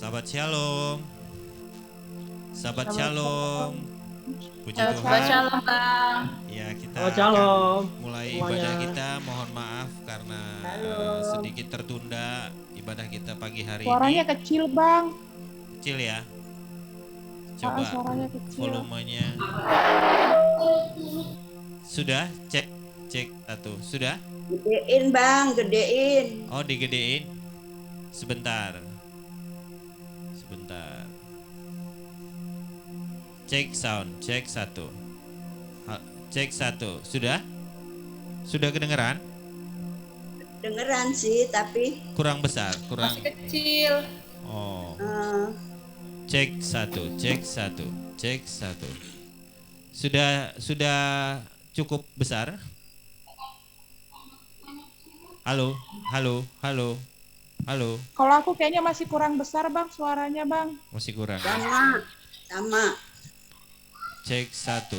Sahabat Shalom, sahabat Shalom, Shalom, puji shalom, Tuhan. shalom, Bang. Ya, kita Shalom, akan shalom mulai semuanya. ibadah kita. Mohon maaf karena sedikit tertunda ibadah kita pagi hari Suaranya ini. kecil, Bang. Kecil ya. Coba Suaranya kecil. volumenya. Sudah? Cek satu. Sudah? Gedein, Bang, gedein. Oh, digedein. Sebentar. Cek sound, cek satu. Cek satu. Sudah? Sudah kedengeran? Dengeran sih, tapi Kurang besar, kurang. Masih kecil. Oh. Cek satu. Sudah cukup besar? Halo. Kalau aku kayaknya masih kurang besar, Bang, suaranya, Bang. Masih kurang. sama. Cek satu.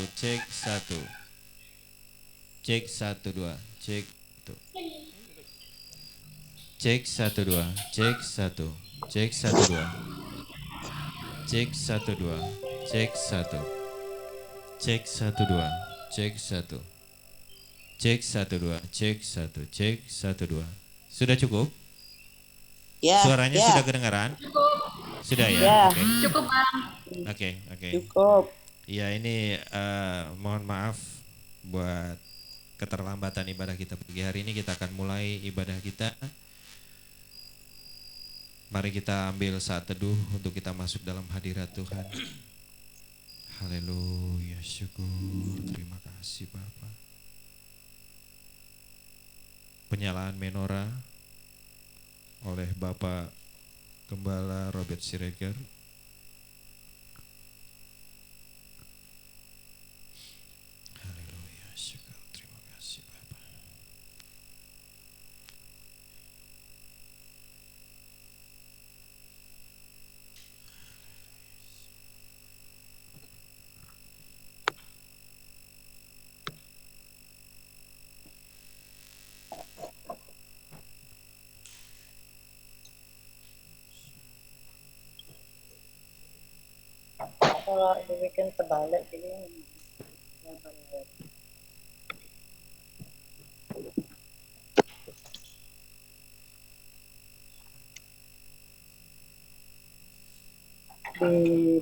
Cek 1 2. Cek tuh. Cek 1 2. Cek 1. Cek 1 2. Cek 1 2. Cek 1. Cek 1 2. Cek 1. Cek 1 2. Cek 1. Cek 1 2. Sudah cukup? Ya. Suaranya ya. sudah kedengaran? Sudah ya? Ya. Oke. Cukup, Bang. Oke. Cukup. Ya, ini mohon maaf buat keterlambatan ibadah kita pagi hari ini. Kita akan mulai ibadah kita. Mari kita ambil saat teduh untuk kita masuk dalam hadirat Tuhan. Haleluya, syukur, terima kasih Bapa. Penyalaan menorah oleh Bapak Gembala Robert Siregar. Haleluya, syukur, terima kasih Bapa. Kalau dibikin terbalik jadi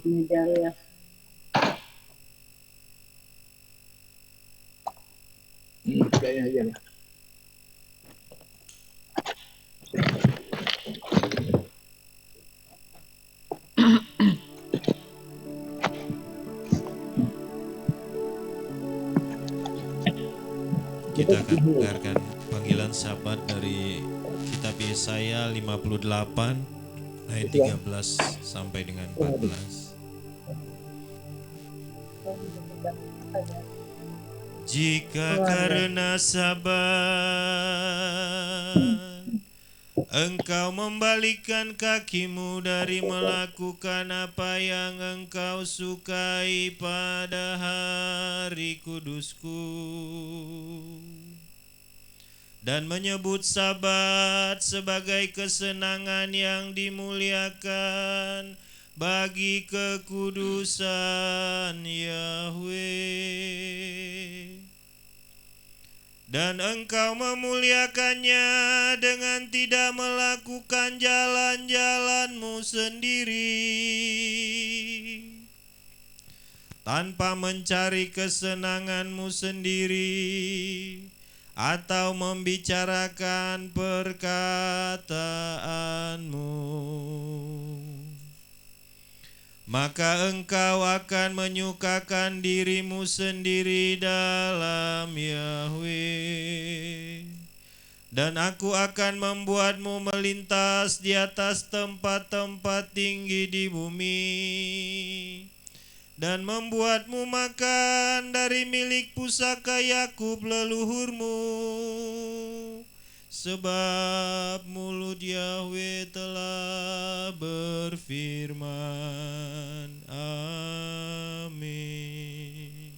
di meja ya. Kayaknya aja nih. Kita akan dengarkan panggilan sahabat dari kitab Yesaya 58 ayat 13 sampai dengan 14. Jika karena sabar engkau membalikkan kakimu dari melakukan apa yang engkau sukai pada hari kudusku dan menyebut Sabat sebagai kesenangan yang dimuliakan bagi kekudusan Yahweh. Dan engkau memuliakannya dengan tidak melakukan jalan-jalanmu sendiri, tanpa mencari kesenanganmu sendiri, atau membicarakan perkataanmu. Maka engkau akan menyukakan dirimu sendiri dalam Yahweh. Dan aku akan membuatmu melintas di atas tempat-tempat tinggi di bumi, dan membuatmu makan dari milik pusaka Yakub leluhurmu. Sebab mulut Yahweh telah berfirman. Amin.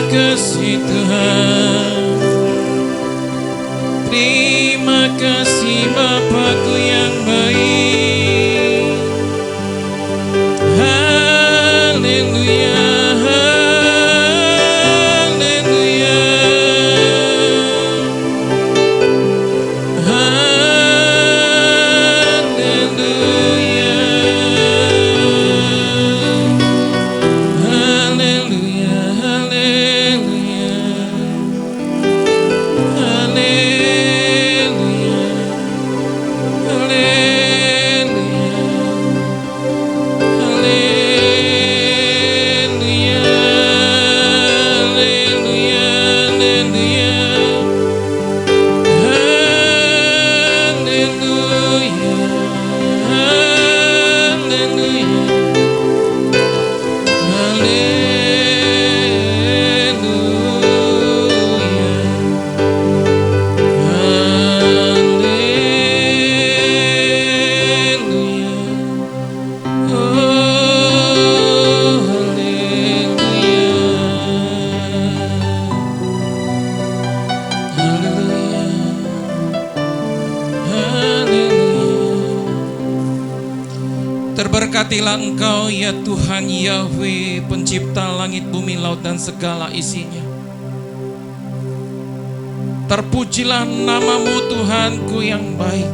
kasih Tuhan. Terima kasih Bapakku yang baik. Haleluya, haleluya, haleluya, haleluya, haleluya, Terberkatilah Engkau ya Tuhan Yahweh, pencipta langit, bumi, laut dan segala isinya. Terpujilah namamu Tuhanku yang baik.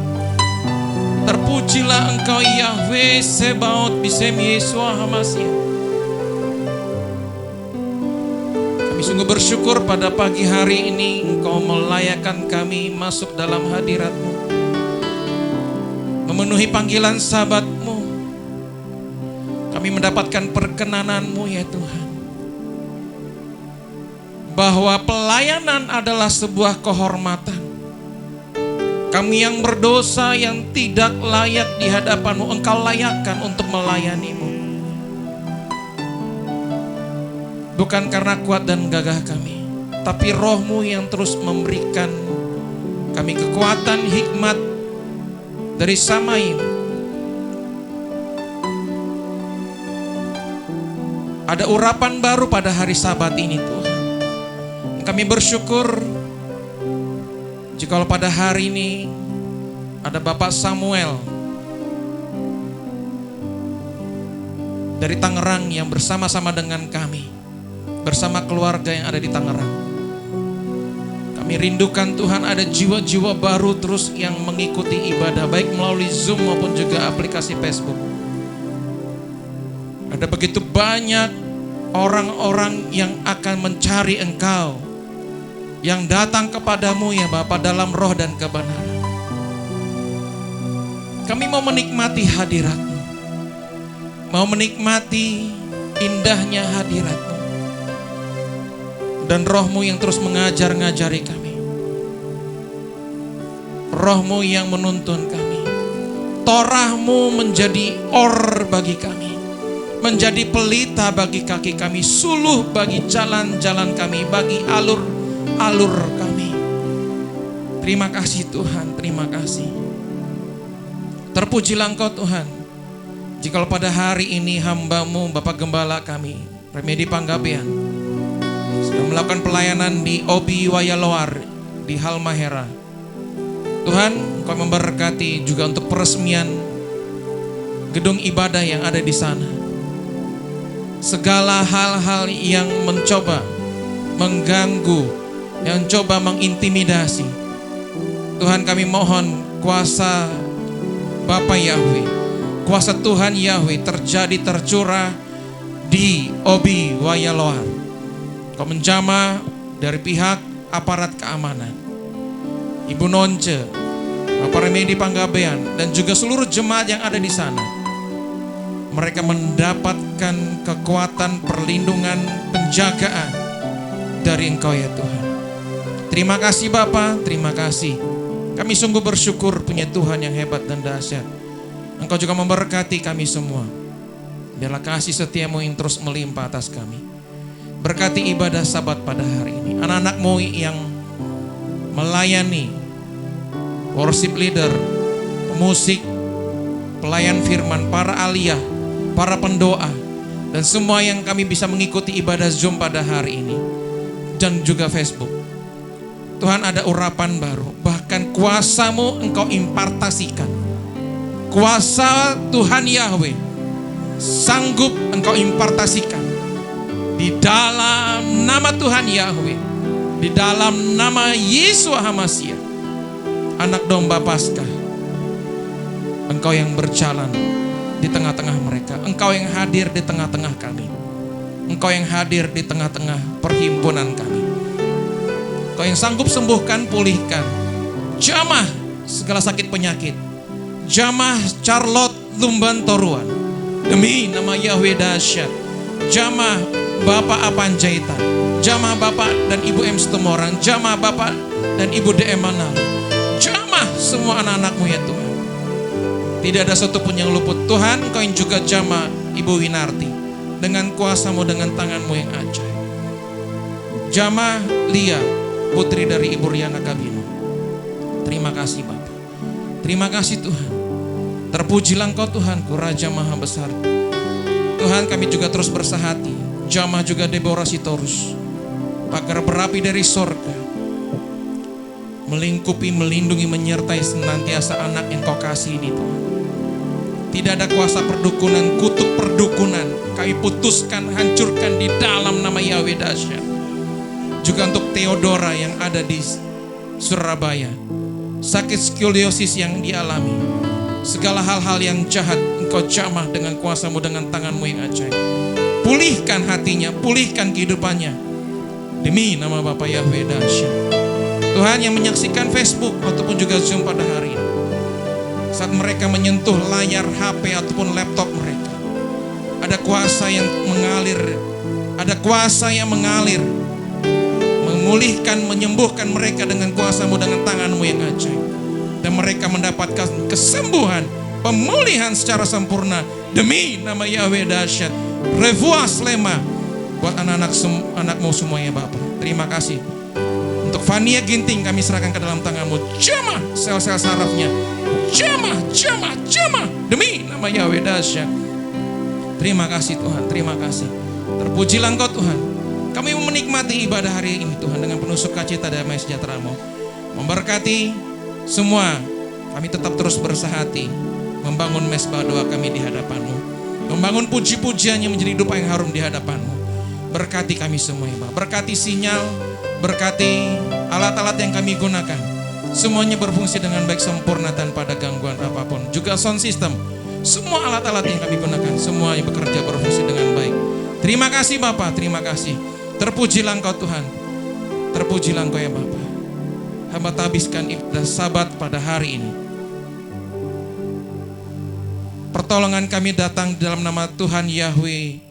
Terpujilah Engkau Yahweh Sebaot Bisem Yesua Hamasya. Kami sungguh bersyukur pada pagi hari ini Engkau melayakkan kami masuk dalam hadirat-Mu, memenuhi panggilan sahabat-Mu. Kami mendapatkan perkenanan-Mu ya Tuhan, bahwa pelayanan adalah sebuah kehormatan. Kami yang berdosa, yang tidak layak di hadapan-Mu, Engkau layakkan untuk melayani-Mu. Bukan karena kuat dan gagah kami, tapi Roh-Mu yang terus memberikan kami kekuatan, hikmat dari Samaim. Ada urapan baru pada hari Sabat ini Tuhan. Kami bersyukur jikalau pada hari ini ada Bapak Samuel dari Tangerang yang bersama-sama dengan kami, bersama keluarga yang ada di Tangerang. Kami rindukan Tuhan ada jiwa-jiwa baru terus yang mengikuti ibadah, baik melalui Zoom maupun juga aplikasi Facebook. Ada begitu banyak orang-orang yang akan mencari Engkau, yang datang kepadamu ya Bapa dalam roh dan kebenaran. Kami mau menikmati hadirat-Mu, mau menikmati indahnya hadirat-Mu, dan Roh-Mu yang terus mengajar-ngajari kami, Roh-Mu yang menuntun kami, Torah-Mu menjadi or bagi kami, menjadi pelita bagi kaki kami, suluh bagi jalan-jalan kami, bagi alur-alur kami. Terima kasih Tuhan, terima kasih. Terpujilah Engkau Tuhan. Jikalau pada hari ini hamba-Mu Bapak Gembala kami, Remedi Panggabean, sedang melakukan pelayanan di Obi Wayaloar di Halmahera, Tuhan Engkau memberkati juga untuk peresmian gedung ibadah yang ada di sana. Segala hal-hal yang mencoba mengganggu, yang coba mengintimidasi, Tuhan kami mohon kuasa Bapa Yahweh, kuasa Tuhan Yahweh terjadi, tercurah di Obi Wayaloar. Kau menjamah dari pihak aparat keamanan, Ibu Nonce, Bapak Remedi Panggabean, dan juga seluruh jemaat yang ada di sana. Mereka mendapatkan kekuatan, perlindungan, penjagaan dari Engkau ya Tuhan. Terima kasih Bapa, terima kasih. Kami sungguh bersyukur punya Tuhan yang hebat dan dahsyat. Engkau juga memberkati kami semua. Biarlah kasih setia-Mu yang terus melimpah atas kami. Berkati ibadah Sabat pada hari ini. Anak-anak-Mu yang melayani, worship leader, pemusik, pelayan firman, para aliyah, para pendoa, dan semua yang kami bisa mengikuti ibadah Zoom pada hari ini. dan juga Facebook. Tuhan, ada urapan baru, bahkan kuasa-Mu Engkau impartasikan. Kuasa Tuhan Yahweh sanggup Engkau impartasikan di dalam nama Tuhan Yahweh, di dalam nama Yesus HaMasiah, Anak Domba Paskah. Engkau yang berjalan di tengah-tengah mereka, Engkau yang hadir di tengah-tengah kami, Engkau yang hadir di tengah-tengah perhimpunan kami. Engkau yang sanggup sembuhkan, pulihkan, jamah segala sakit penyakit, jamah Charlotte Lumban Toruan, demi nama Yahweh dahsyat. Jamah Bapak Apanjaitan, jamah Bapak dan Ibu M. Setomorang, jamah Bapak dan Ibu DM Manal, jamah semua anak-anak-Mu ya Tuhan. Tidak ada satupun yang luput. Tuhan, Engkau yang juga jamah Ibu Winarti dengan kuasa-Mu, dengan tangan-Mu yang ajaib. Jamah Lia, putri dari Ibu Riana Kabino. Terima kasih Bapak. Terima kasih Tuhan. Terpujilah Engkau Tuhanku, Raja Maha Besar. Tuhan, kami juga terus bersahati. Jamah juga Deborah Sitorus, pagar berapi dari sorga, melingkupi, melindungi, menyertai senantiasa anak yang Kau kasih ini Tuhan. Tidak ada kuasa perdukunan, kutuk perdukunan, kami putuskan, hancurkan di dalam nama Yahweh dahsyat. Juga untuk Theodora yang ada di Surabaya, sakit skoliosis yang dialami, segala hal-hal yang jahat Engkau jamah dengan kuasa-Mu, dengan tangan-Mu yang ajaib. Pulihkan hatinya, pulihkan kehidupannya, demi nama Bapa Yahweh dahsyat. Tuhan, yang menyaksikan Facebook ataupun juga Zoom pada hari ini, saat mereka menyentuh layar HP ataupun laptop mereka, ada kuasa yang mengalir, ada kuasa yang mengalir, memulihkan, menyembuhkan mereka dengan kuasa-Mu, dengan tangan-Mu yang ajaib. Dan mereka mendapatkan kesembuhan, pemulihan secara sempurna, demi nama Yahweh dahsyat. Revoa Slema buat anak-anak-Mu semuanya Bapa. Terima kasih. Untuk Fania Ginting kami serahkan ke dalam tangan-Mu. Jamah sel-sel sarafnya, jamah, jamah, jamah, demi nama Yahweh dahsyat. Terima kasih Tuhan, terima kasih. Terpujilah Engkau Tuhan. Kami mau menikmati ibadah hari ini Tuhan dengan penuh sukacita dan damai sejahtera-Mu. Memberkati semua, kami tetap terus bersahati membangun mesbah doa kami di hadapan-Mu, membangun puji-pujian yang menjadi dupa yang harum di hadapan-Mu. Berkati kami semua ya Bapa. Berkati sinyal, berkati alat-alat yang kami gunakan, semuanya berfungsi dengan baik, sempurna tanpa ada gangguan apapun. Juga sound system, semua alat-alat yang kami gunakan, semuanya bekerja berfungsi dengan baik. Terima kasih Bapa, terima kasih. Terpujilah Engkau Tuhan, terpujilah Engkau ya Bapa. Hamba habiskan ibadah Sabat pada hari ini. Pertolongan kami datang dalam nama Tuhan Yahweh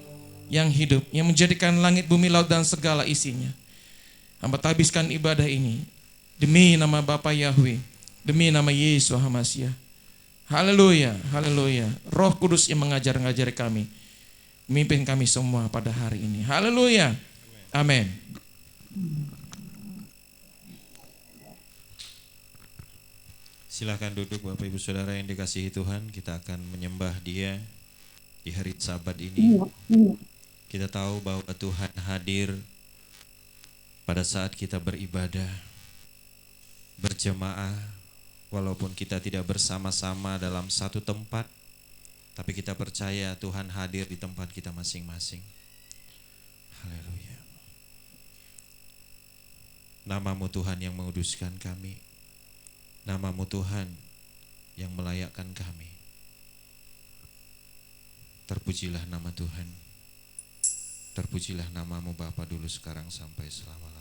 yang hidup, yang menjadikan langit, bumi, laut dan segala isinya. Hamba habiskan ibadah ini demi nama Bapa Yahweh, demi nama Yesus HaMasiah. Haleluya, haleluya. Roh Kudus yang mengajar-ngajari kami, memimpin kami semua pada hari ini. Haleluya. Amin. Silahkan duduk Bapak Ibu Saudara yang dikasihi Tuhan. Kita akan menyembah Dia di hari Sabat ini. Kita tahu bahwa Tuhan hadir pada saat kita beribadah, berjemaah, walaupun kita tidak bersama-sama dalam satu tempat, tapi kita percaya Tuhan hadir di tempat kita masing-masing. Haleluya. Nama-Mu Tuhan yang menguduskan kami. Nama-Mu Tuhan yang melayakkan kami. Terpujilah nama Tuhan. Terpujilah nama-Mu Bapa dulu, sekarang, sampai selama-lamanya.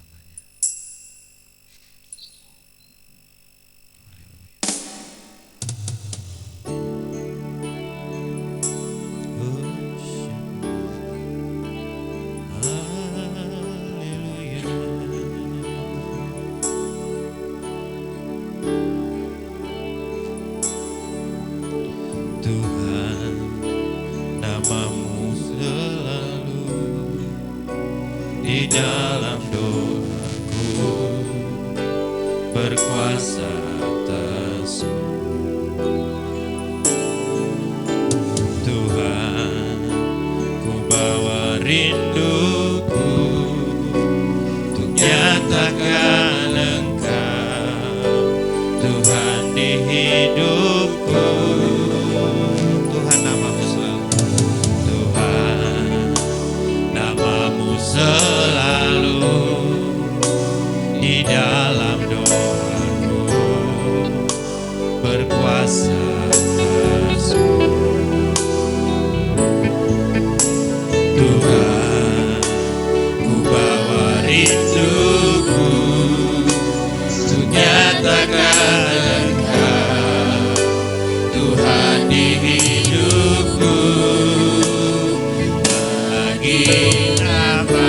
Tuhan, nama-Mu selalu di dalam doaku, berkuasa atasku. Tuhan, ku bawa rinduku untuk nyatakan Engkau Tuhan di hidupku. Tuhan namamu selalu, Tuhan namamu selalu di dalam doaku, berkuasa atasku. Tuhan, ku bawa rinduku untuk nyatakan Engkau Tuhan di hidupku. Bagi nama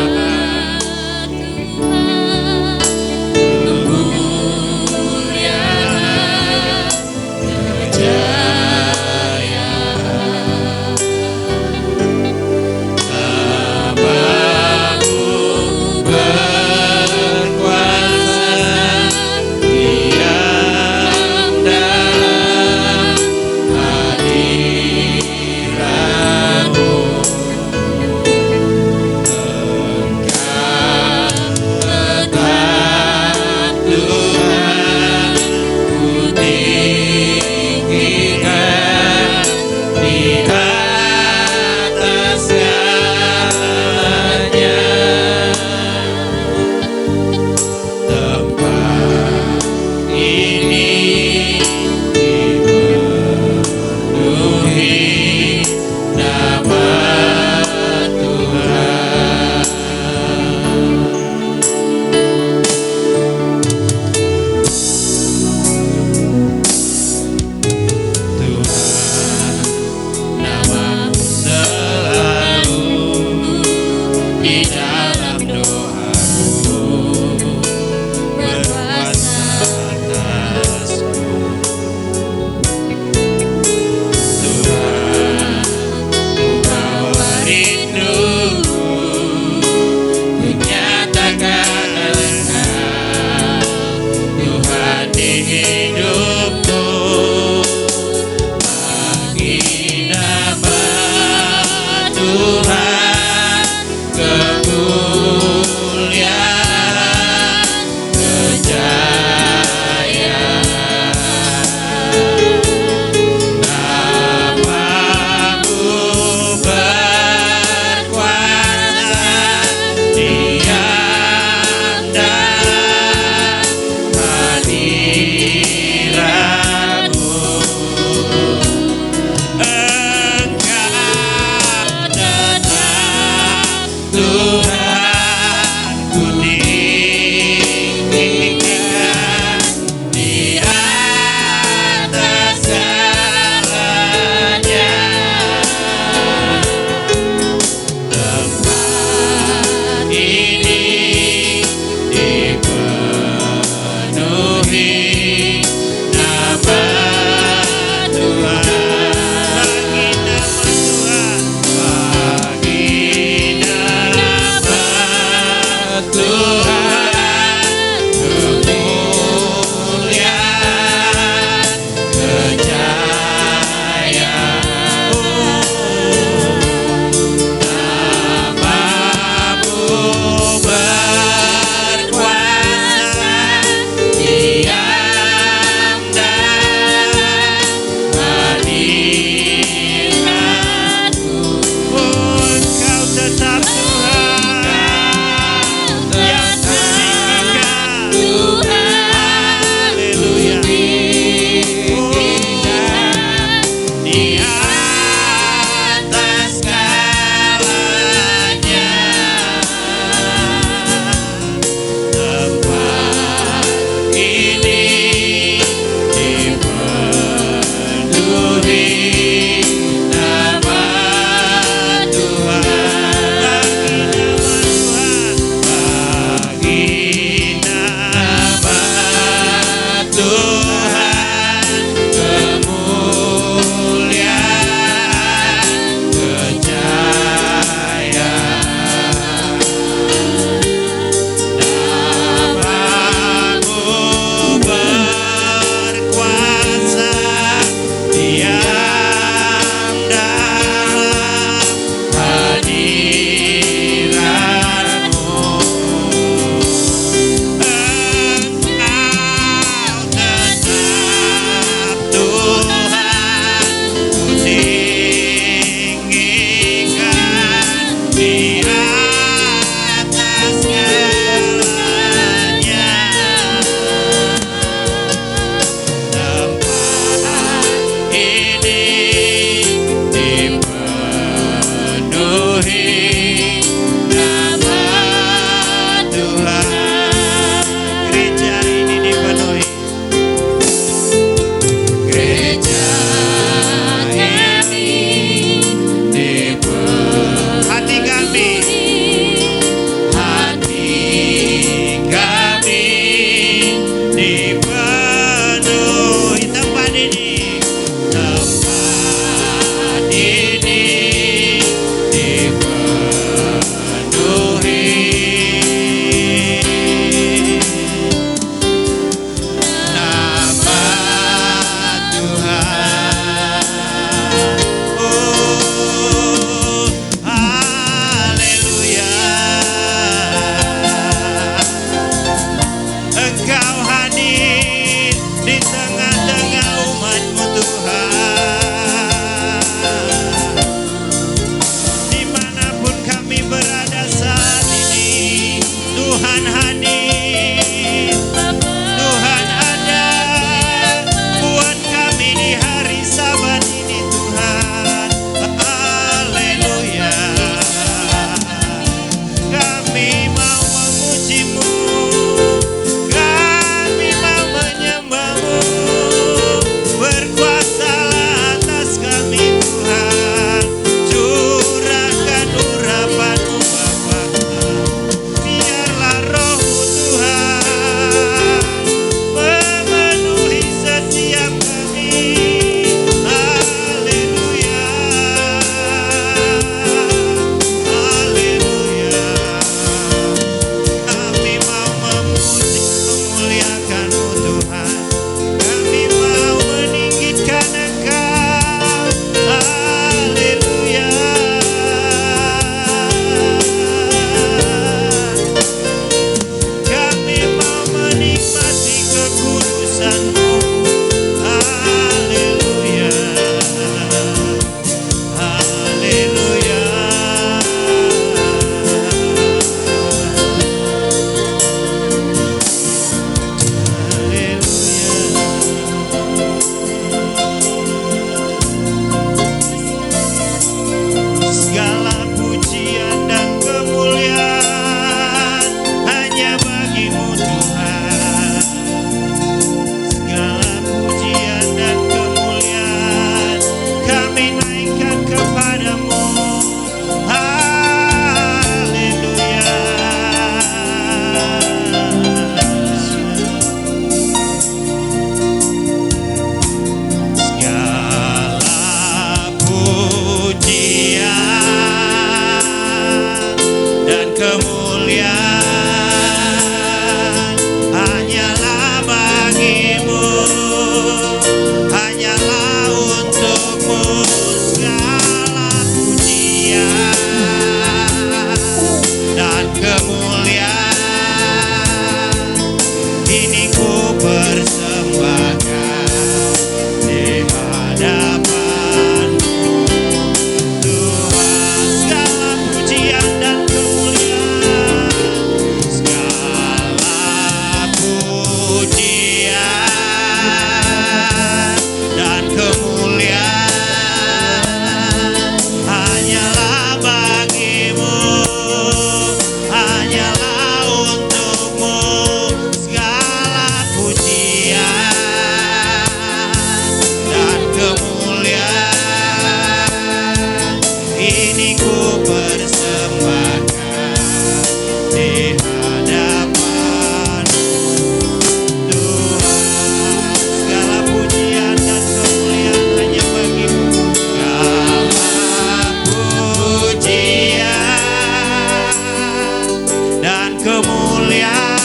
kemuliaan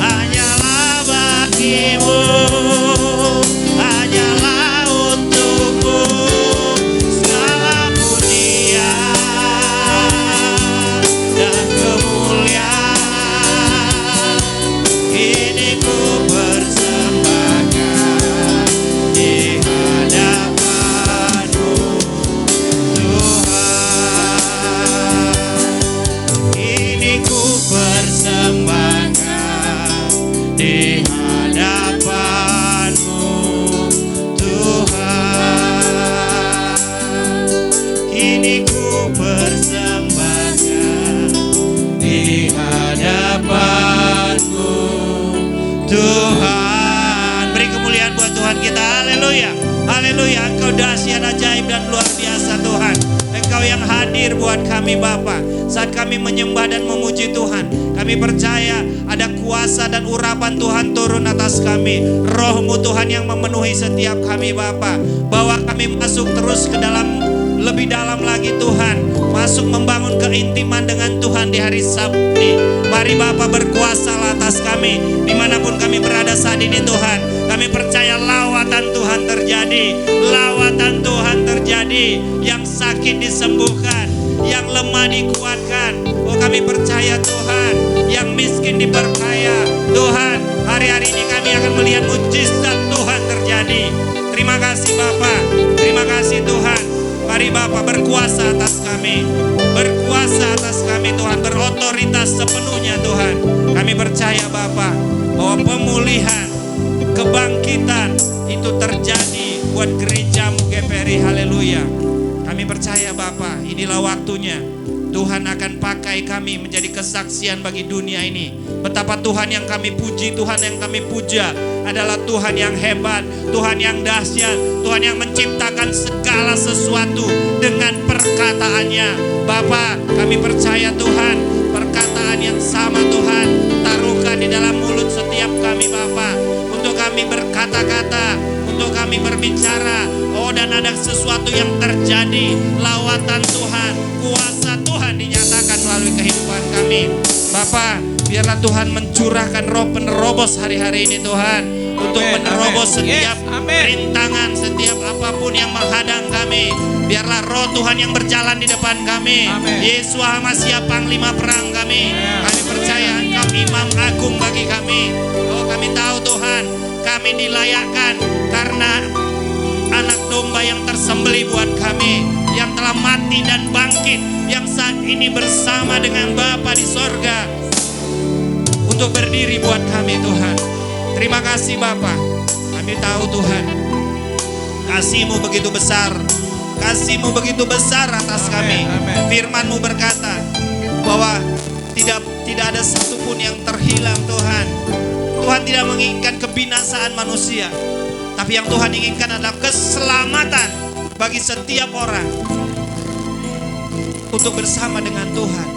hanyalah bagimu, hanyalah untukmu segala pujian dan kemuliaan. Ini ku persembahkan di hadapanmu Tuhan. Ini ku persembahkan di hadapanmu Tuhan. Ini ku persembahkan di hadapanmu Tuhan. Beri kemuliaan buat Tuhan kita. Haleluya. Haleluya. Engkau dahsyat, ajaib dan luar biasa Tuhan. Engkau yang hadir buat kami Bapa. Saat kami menyembah dan memuji Tuhan, kami percaya ada kuasa dan urapan Tuhan turun atas kami. Roh-Mu Tuhan yang memenuhi setiap kami Bapa. Bawa kami masuk terus ke dalam, lebih dalam lagi Tuhan. Masuk membangun keintiman dengan Tuhan di hari Sabtu. Mari Bapa berkuasa atas kami dimanapun kami berada saat ini Tuhan. Kami percaya lawatan Tuhan terjadi. Lawatan Tuhan terjadi. Yang sakit disembuhkan, yang lemah dikuatkan. Oh kami percaya Tuhan, yang miskin diperkaya. Tuhan, hari-hari ini kami akan melihat mujizat Tuhan terjadi. Terima kasih Bapa. Terima kasih Tuhan. Mari Bapa berkuasa atas kami. Berkuasa atas kami Tuhan. Berotoritas sepenuhnya Tuhan. Kami percaya Bapa bahwa pemulihan, kebangkitan itu terjadi buat gerejamu GPRI. Haleluya. Kami percaya Bapa, inilah waktunya Tuhan akan pakai kami menjadi kesaksian bagi dunia ini. Betapa Tuhan yang kami puji, Tuhan yang kami puja adalah Tuhan yang hebat, Tuhan yang dahsyat, Tuhan yang menciptakan segala sesuatu dengan perkataannya. Bapa, kami percaya Tuhan, perkataan yang sama Tuhan taruhkan di dalam mulut setiap kami Bapa, untuk kami berkata-kata, untuk kami berbicara. Oh, dan ada sesuatu yang terjadi, lawatan Tuhan, kuasa Tuhan dinyatakan melalui kehidupan kami. Bapa, biarlah Tuhan mencurahkan roh penerobos hari-hari ini Tuhan, untuk menerobos setiap rintangan, setiap apapun yang menghadang kami. Biarlah roh Tuhan yang berjalan di depan kami. Yesus Hamasiah panglima perang kami. Kami percaya Engkau imam agung bagi kami. Oh, kami tahu Tuhan, kami dilayakkan karena anak domba yang tersembelih buat kami, yang telah mati dan bangkit, yang saat ini bersama dengan Bapa di sorga untuk berdiri buat kami Tuhan. Terima kasih Bapa. Kami tahu Tuhan, kasih-Mu begitu besar, kasih-Mu begitu besar atas kami. Firman-Mu berkata bahwa tidak ada satupun yang terhilang Tuhan. Tuhan tidak menginginkan kebinasaan manusia, tapi yang Tuhan inginkan adalah keselamatan bagi setiap orang untuk bersama dengan Tuhan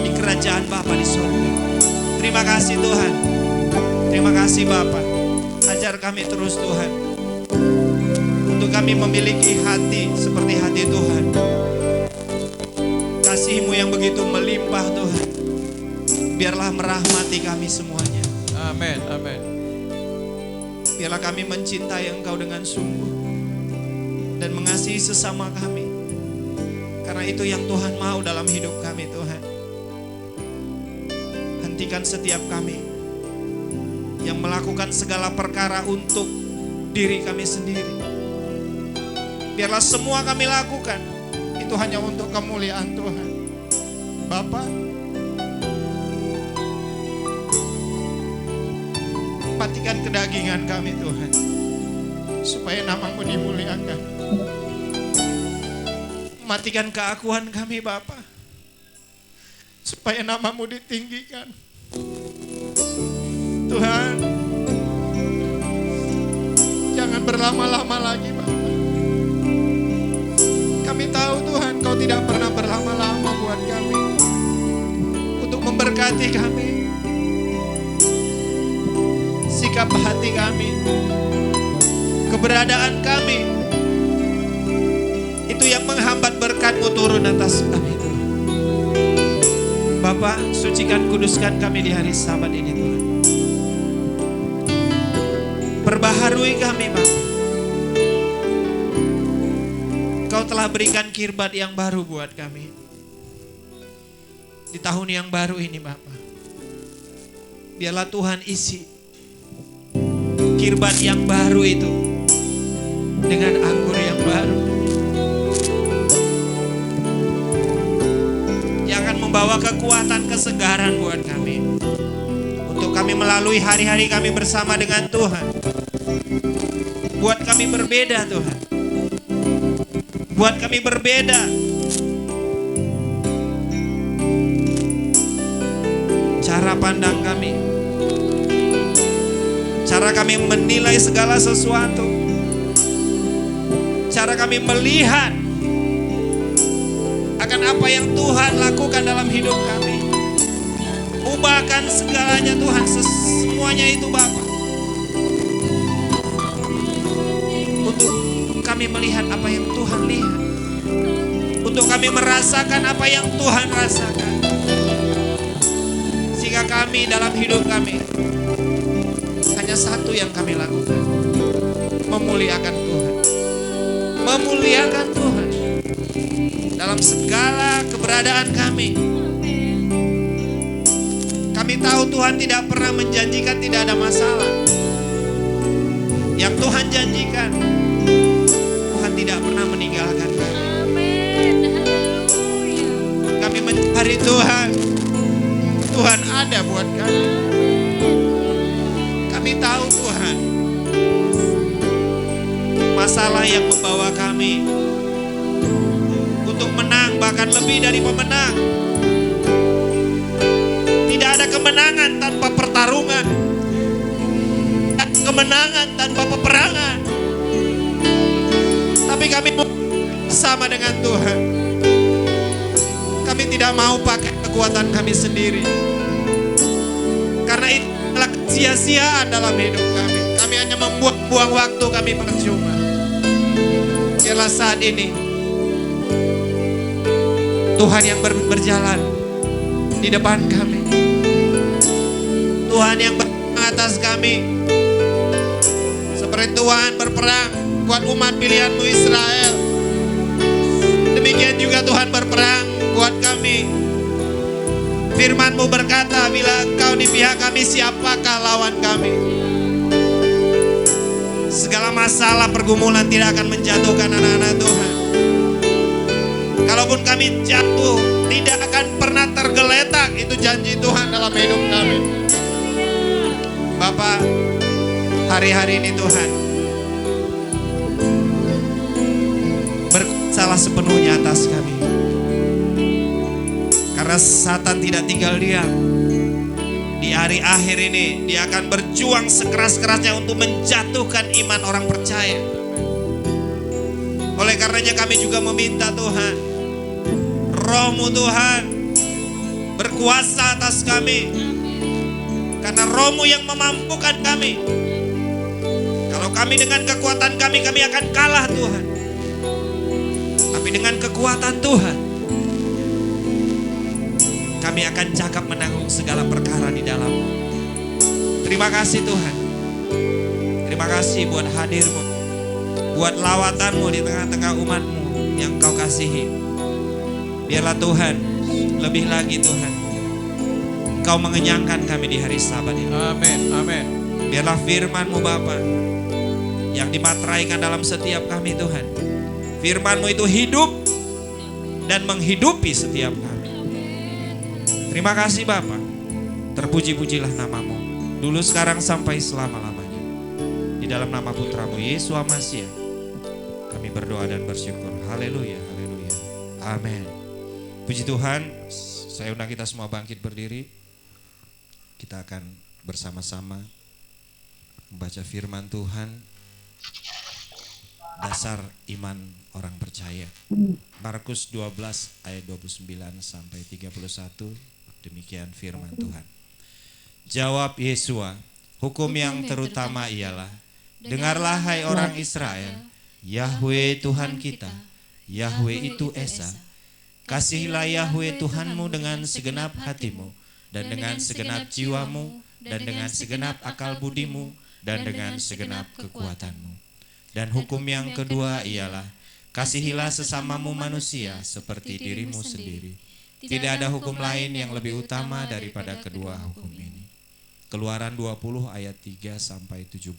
di kerajaan Bapa di surga. Terima kasih Tuhan. Terima kasih Bapa. Ajar kami terus Tuhan, untuk kami memiliki hati seperti hati Tuhan. Kasih-Mu yang begitu melimpah Tuhan, biarlah merahmati kami semuanya. Amin, amin. Biarlah kami mencintai Engkau dengan sungguh dan mengasihi sesama kami, karena itu yang Tuhan mau dalam hidup kami Tuhan. Hentikan setiap kami yang melakukan segala perkara untuk diri kami sendiri. Biarlah semua kami lakukan itu hanya untuk kemuliaan Tuhan. Bapa, matikan kedagingan kami Tuhan, supaya nama-Mu dimuliakan. Matikan keakuan kami Bapa, supaya nama-Mu ditinggikan. Tuhan, jangan berlama-lama lagi Bapa. Kami tahu Tuhan, Kau tidak pernah berlama-lama buat kami, untuk memberkati kami. Sikap hati kami, keberadaan kami, itu yang menghambat berkat-Mu turun atas kami Tuhan. Bapa, Bapa, sucikan kuduskan kami di hari Sabat ini Tuhan. Perbaharui kami Bapa. Kau telah berikan kirbat yang baru buat kami di tahun yang baru ini Bapa. Biarlah Tuhan isi kirbat yang baru itu dengan anggur yang baru, yang akan membawa kekuatan, kesegaran buat kami, untuk kami melalui hari-hari kami bersama dengan Tuhan. Buat kami berbeda Tuhan, buat kami berbeda. Cara pandang kami, cara kami menilai segala sesuatu, cara kami melihat akan apa yang Tuhan lakukan dalam hidup kami. Ubahkan segalanya Tuhan, semuanya itu Bapa, untuk kami melihat apa yang Tuhan lihat, untuk kami merasakan apa yang Tuhan rasakan, sehingga kami dalam hidup kami hanya satu yang kami lakukan: memuliakan Tuhan, memuliakan Tuhan dalam segala keberadaan kami. Kami tahu Tuhan tidak pernah menjanjikan tidak ada masalah. Yang Tuhan janjikan, Tuhan tidak pernah meninggalkan kami. Kami mencari Tuhan, Tuhan ada buat kami. Kami tahu Tuhan, masalah yang membawa kami untuk menang, bahkan lebih dari pemenang. Tidak ada kemenangan tanpa pertarungan, kemenangan tanpa peperangan. Tapi kami bersama dengan Tuhan. Kami tidak mau pakai kekuatan kami sendiri, karena itu adalah sia-siaan dalam hidup kami. Kami hanya membuang waktu kami percuma. Biarlah saat ini Tuhan yang berjalan di depan kami, Tuhan yang atas kami, seperti Tuhan berperang buat umat pilihan-Mu Israel. Demikian juga Tuhan berperang buat kami. Firman-Mu berkata, bila Engkau di pihak kami, siapakah lawan kami? Segala masalah pergumulan tidak akan menjatuhkan anak-anak Tuhan. Kalaupun kami jatuh, tidak akan pernah tergeletak. Itu janji Tuhan dalam hidup kami. Bapa, hari-hari ini Tuhan berkuasa sepenuhnya atas kami. Karena Satan tidak tinggal diam. Di hari akhir ini dia akan berjuang sekeras-kerasnya untuk menjatuhkan iman orang percaya. Oleh karenanya kami juga meminta Tuhan, Roh-Mu Tuhan berkuasa atas kami. Karena Roh-Mu yang memampukan kami. Kalau kami dengan kekuatan kami akan kalah Tuhan. Tapi dengan kekuatan Tuhan, kami akan cakap menanggung segala perkara di dalam. Terima kasih Tuhan. Terima kasih buat hadir-Mu, buat lawatan-Mu di tengah-tengah umat-Mu yang Kau kasihi. Biarlah Tuhan, lebih lagi Tuhan, Kau mengenyangkan kami di hari Sabat ini. Amin, amin. Biarlah firman-Mu Bapa yang dimateraikan dalam setiap kami Tuhan. Firman-Mu itu hidup dan menghidupi setiap kami. Terima kasih Bapa. Terpuji-pujilah nama-Mu, dulu sekarang sampai selama-lamanya. Di dalam nama Putra-Mu Yesus Masiah kami berdoa dan bersyukur. Haleluya, haleluya. Amin. Puji Tuhan. Saya undang kita semua bangkit berdiri. Kita akan bersama-sama membaca firman Tuhan, dasar iman orang percaya. Markus 12 ayat 29 sampai 31. Demikian firman Tuhan. Jawab Yesua, hukum yang terutama ialah, dengarlah hai orang Israel, Yahwe Tuhan kita, Yahwe itu Esa. Kasihilah Yahwe Tuhanmu dengan segenap hatimu, dan dengan segenap jiwamu, dan dengan segenap akal budimu, dan dengan segenap kekuatanmu. Dan hukum yang kedua ialah, kasihilah sesamamu manusia seperti dirimu sendiri. Tidak ada hukum lain yang lebih utama daripada kedua hukum ini. Keluaran 20 ayat 3 sampai 17.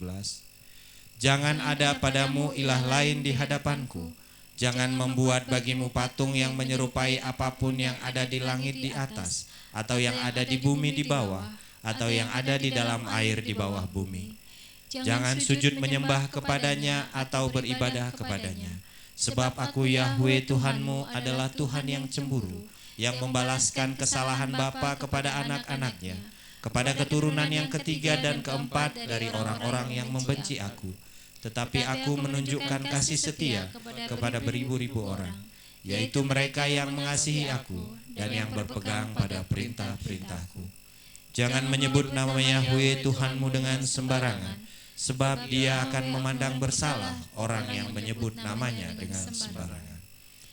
Jangan ada padamu ilah lain di hadapanku. Jangan membuat bagimu patung yang menyerupai apapun yang ada di langit di atas, atau yang ada di bumi di bawah, atau yang ada di dalam air di bawah bumi. Jangan sujud menyembah kepadanya atau beribadah kepadanya. Sebab aku Yahwe Tuhanmu adalah Tuhan yang cemburu, yang membalaskan kesalahan bapa kepada anak-anaknya, kepada keturunan yang ketiga dan keempat dari orang-orang yang membenci aku. Tetapi aku menunjukkan kasih setia kepada beribu-ribu orang, yaitu mereka yang mengasihi aku dan yang berpegang pada perintah-perintahku. Jangan menyebut nama Yahwe Tuhanmu dengan sembarangan, sebab Dia akan memandang bersalah orang yang menyebut namanya dengan sembarangan.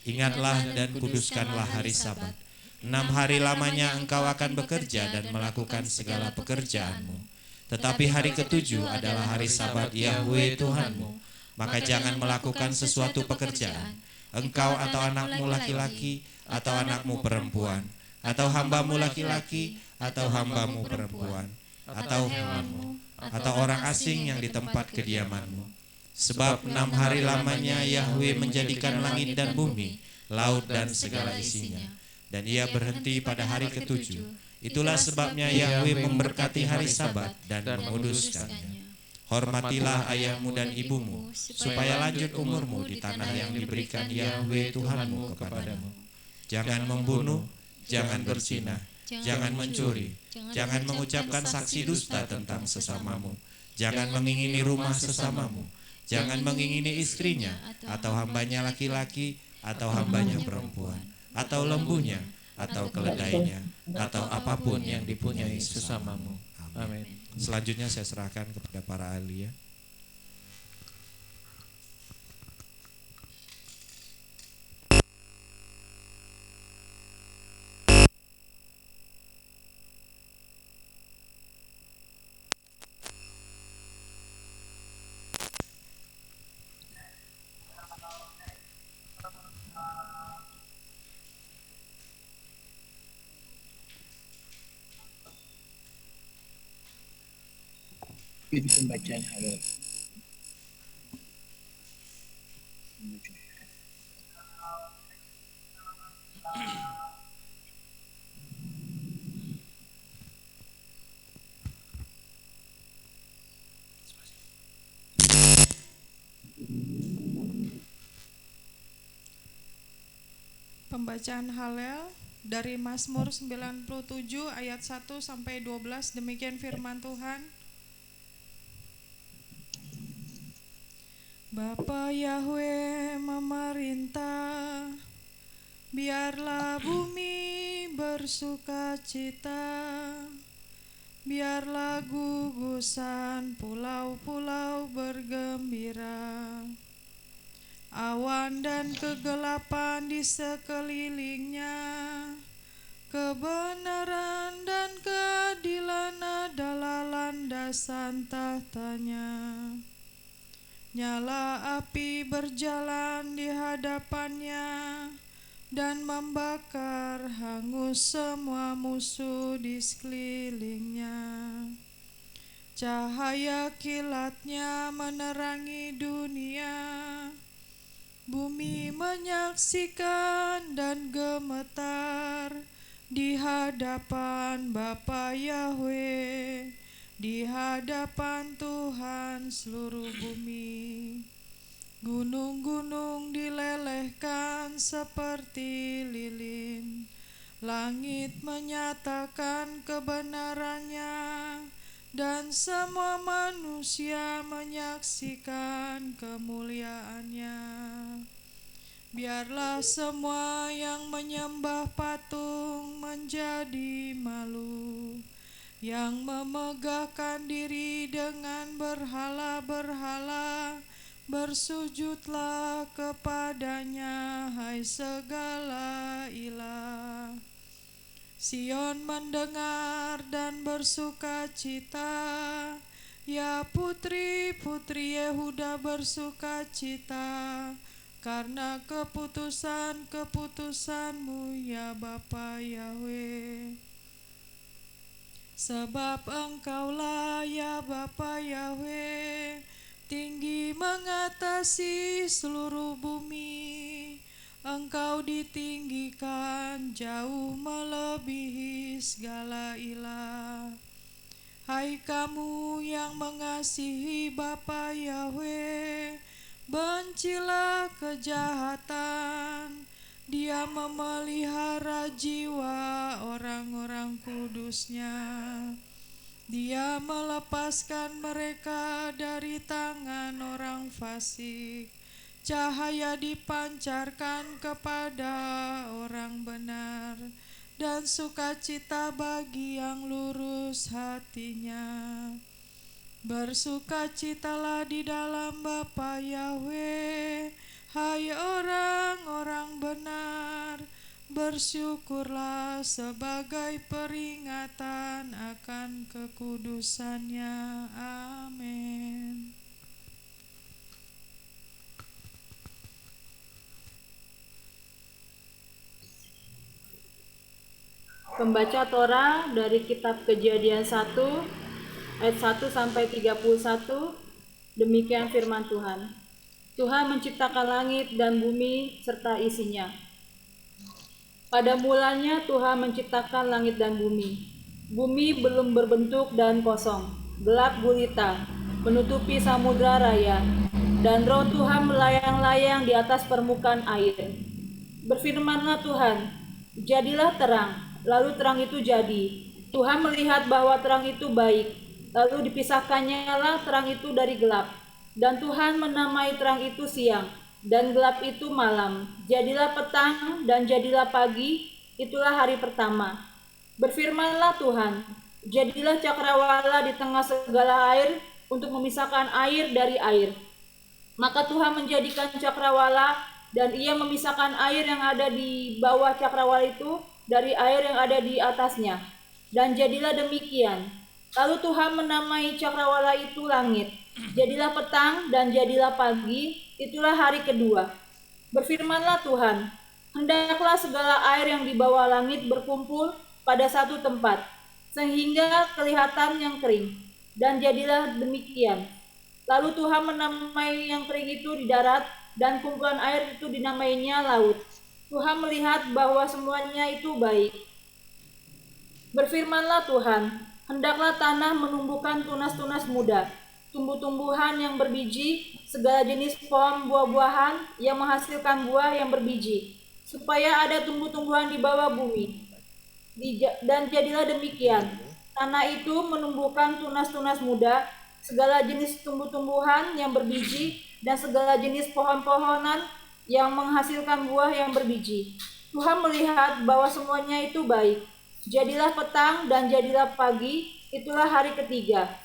Ingatlah dan kuduskanlah hari Sabat. 6 hari lamanya engkau akan bekerja dan melakukan segala pekerjaanmu. Tetapi hari ketujuh adalah hari Sabat Yahwe Tuhanmu. Maka jangan melakukan sesuatu pekerjaan, engkau atau anakmu laki-laki, atau anakmu perempuan, atau hambamu laki-laki, atau hambamu perempuan, atau hewanmu, atau orang asing yang di tempat kediamanmu. Sebab 6 hari lamanya Yahwe menjadikan langit dan bumi, laut dan segala isinya. Dan Ia berhenti pada hari ketujuh. Itulah sebabnya Yahwe memberkati hari Sabat dan menguduskannya. Hormatilah ayahmu dan ibumu, supaya lanjut umurmu di tanah yang diberikan Yahwe Tuhanmu kepadamu. Jangan membunuh, jangan berzina, jangan mencuri, jangan mengucapkan saksi dusta tentang sesamamu, jangan mengingini rumah sesamamu, jangan mengingini istrinya, atau hambanya laki-laki, atau hambanya perempuan, atau lembunya, atau keledainya, atau apapun yang dipunyai sesamamu. Amin. Selanjutnya saya serahkan kepada para ahli ya. Ini pembacaan halal. Pembacaan Halel dari Mazmur 97 ayat 1 sampai 12. Demikian firman Tuhan. Bapa Yahwe memerintah, biarlah bumi bersukacita, biarlah gugusan pulau-pulau bergembira. Awan dan kegelapan di sekelilingnya, kebenaran dan keadilan adalah landasan tahtanya. Nyala api berjalan di hadapannya dan membakar hangus semua musuh di sekelilingnya. Cahaya kilatnya menerangi dunia, bumi menyaksikan dan gemetar di hadapan Bapa Yahwe, di hadapan Tuhan seluruh bumi. Gunung-gunung dilelehkan seperti lilin, langit menyatakan kebenarannya, dan semua manusia menyaksikan kemuliaannya. Biarlah semua yang menyembah patung menjadi malu, yang memegahkan diri dengan berhala-berhala bersujudlah kepadanya, hai segala ilah. Sion mendengar dan bersukacita, ya putri-putri Yehuda bersukacita, karena keputusan-keputusanmu ya Bapa Yahweh. Sebab Engkaulah ya Bapa Yahweh, tinggi mengatasi seluruh bumi. Engkau ditinggikan jauh melebihi segala ilah. Hai kamu yang mengasihi Bapa Yahweh, bencilah kejahatan. Dia memelihara jiwa orang-orang kudusnya. Dia melepaskan mereka dari tangan orang fasik. Cahaya dipancarkan kepada orang benar, dan sukacita bagi yang lurus hatinya. Bersukacitalah di dalam Bapa Yahweh, hai orang-orang benar. Bersyukurlah sebagai peringatan akan kekudusannya. Amin. Pembaca Torah dari kitab Kejadian 1 ayat 1 sampai 31. Demikian firman Tuhan. Tuhan menciptakan langit dan bumi serta isinya. Pada mulanya Tuhan menciptakan langit dan bumi. Bumi belum berbentuk dan kosong, gelap gulita, menutupi samudra raya, dan roh Tuhan melayang-layang di atas permukaan air. Berfirmanlah Tuhan, jadilah terang. Lalu terang itu jadi. Tuhan melihat bahwa terang itu baik. Lalu dipisahkannya lah terang itu dari gelap. Dan Tuhan menamai terang itu siang, dan gelap itu malam. Jadilah petang dan jadilah pagi, itulah hari pertama. Berfirmanlah Tuhan, jadilah cakrawala di tengah segala air untuk memisahkan air dari air. Maka Tuhan menjadikan cakrawala, dan ia memisahkan air yang ada di bawah cakrawala itu dari air yang ada di atasnya. Dan jadilah demikian. Lalu Tuhan menamai cakrawala itu langit. Jadilah petang dan jadilah pagi, itulah hari kedua. Berfirmanlah Tuhan, hendaklah segala air yang di bawah langit berkumpul pada satu tempat, sehingga kelihatan yang kering. Dan jadilah demikian. Lalu Tuhan menamai yang kering itu di darat, dan kumpulan air itu dinamainya laut. Tuhan melihat bahwa semuanya itu baik. Berfirmanlah Tuhan, hendaklah tanah menumbuhkan tunas-tunas muda, tumbuh-tumbuhan yang berbiji, segala jenis pohon buah-buahan yang menghasilkan buah yang berbiji, supaya ada tumbuh-tumbuhan di bawah bumi. Dan jadilah demikian. Tanah itu menumbuhkan tunas-tunas muda, segala jenis tumbuh-tumbuhan yang berbiji, dan segala jenis pohon-pohonan yang menghasilkan buah yang berbiji. Tuhan melihat bahwa semuanya itu baik. Jadilah petang dan jadilah pagi, itulah hari ketiga.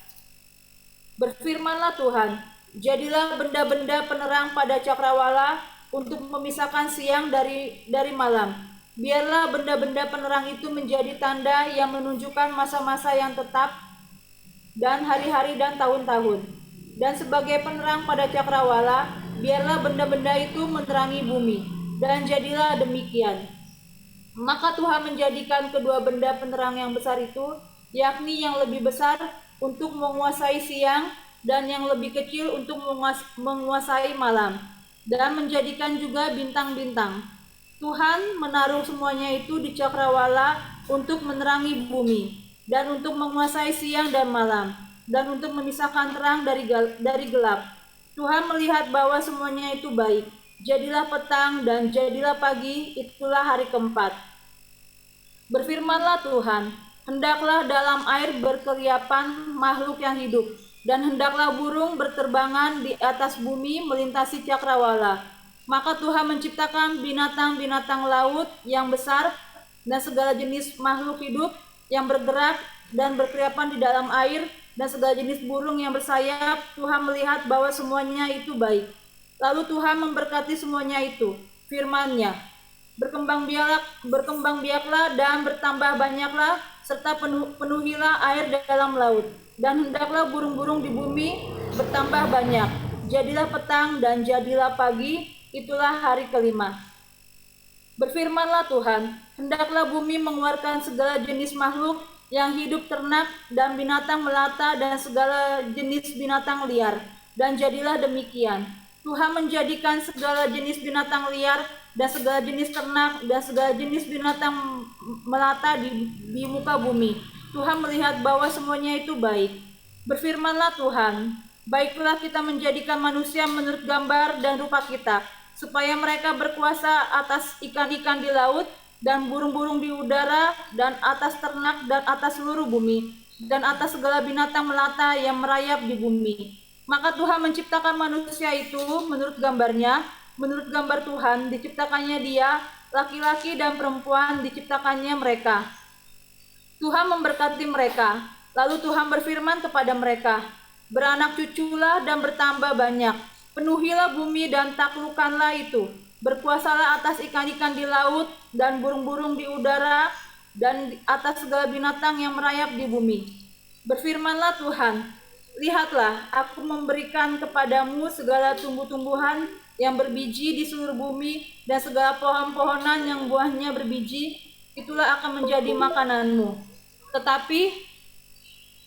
Berfirmanlah Tuhan, jadilah benda-benda penerang pada cakrawala untuk memisahkan siang dari malam. Biarlah benda-benda penerang itu menjadi tanda yang menunjukkan masa-masa yang tetap dan hari-hari dan tahun-tahun. Dan sebagai penerang pada cakrawala, biarlah benda-benda itu menerangi bumi. Dan jadilah demikian. Maka Tuhan menjadikan kedua benda penerang yang besar itu, yakni yang lebih besar untuk menguasai siang dan yang lebih kecil untuk menguasai malam, dan menjadikan juga bintang-bintang. Tuhan menaruh semuanya itu di cakrawala untuk menerangi bumi, dan untuk menguasai siang dan malam, dan untuk memisahkan terang dari gelap. Tuhan melihat bahwa semuanya itu baik. Jadilah petang dan jadilah pagi, itulah hari keempat. Berfirmanlah Tuhan, hendaklah dalam air berkeliapan makhluk yang hidup, dan hendaklah burung berterbangan di atas bumi melintasi cakrawala. Maka Tuhan menciptakan binatang-binatang laut yang besar dan segala jenis makhluk hidup yang bergerak dan berkeliapan di dalam air, dan segala jenis burung yang bersayap. Tuhan melihat bahwa semuanya itu baik. Lalu Tuhan memberkati semuanya itu, firman-Nya, berkembang biaklah dan bertambah banyaklah, serta penuhilah air dalam laut, dan hendaklah burung-burung di bumi bertambah banyak. Jadilah petang dan jadilah pagi, itulah hari kelima. Berfirmanlah Tuhan, hendaklah bumi mengeluarkan segala jenis makhluk yang hidup, ternak dan binatang melata dan segala jenis binatang liar. Dan jadilah demikian. Tuhan menjadikan segala jenis binatang liar dan segala jenis ternak dan segala jenis binatang melata di muka bumi. Tuhan melihat bahwa semuanya itu baik. Berfirmanlah Tuhan, baiklah kita menjadikan manusia menurut gambar dan rupa kita, supaya mereka berkuasa atas ikan-ikan di laut dan burung-burung di udara dan atas ternak dan atas seluruh bumi dan atas segala binatang melata yang merayap di bumi. Maka Tuhan menciptakan manusia itu menurut gambarnya, menurut gambar Tuhan diciptakannya dia, laki-laki dan perempuan diciptakannya mereka. Tuhan memberkati mereka, lalu Tuhan berfirman kepada mereka, beranak cuculah dan bertambah banyak, penuhilah bumi dan taklukkanlah itu, berkuasalah atas ikan-ikan di laut dan burung-burung di udara dan atas segala binatang yang merayap di bumi. Berfirmanlah Tuhan, lihatlah, aku memberikan kepadamu segala tumbuh-tumbuhan yang berbiji di seluruh bumi dan segala pohon-pohonan yang buahnya berbiji, itulah akan menjadi makananmu. Tetapi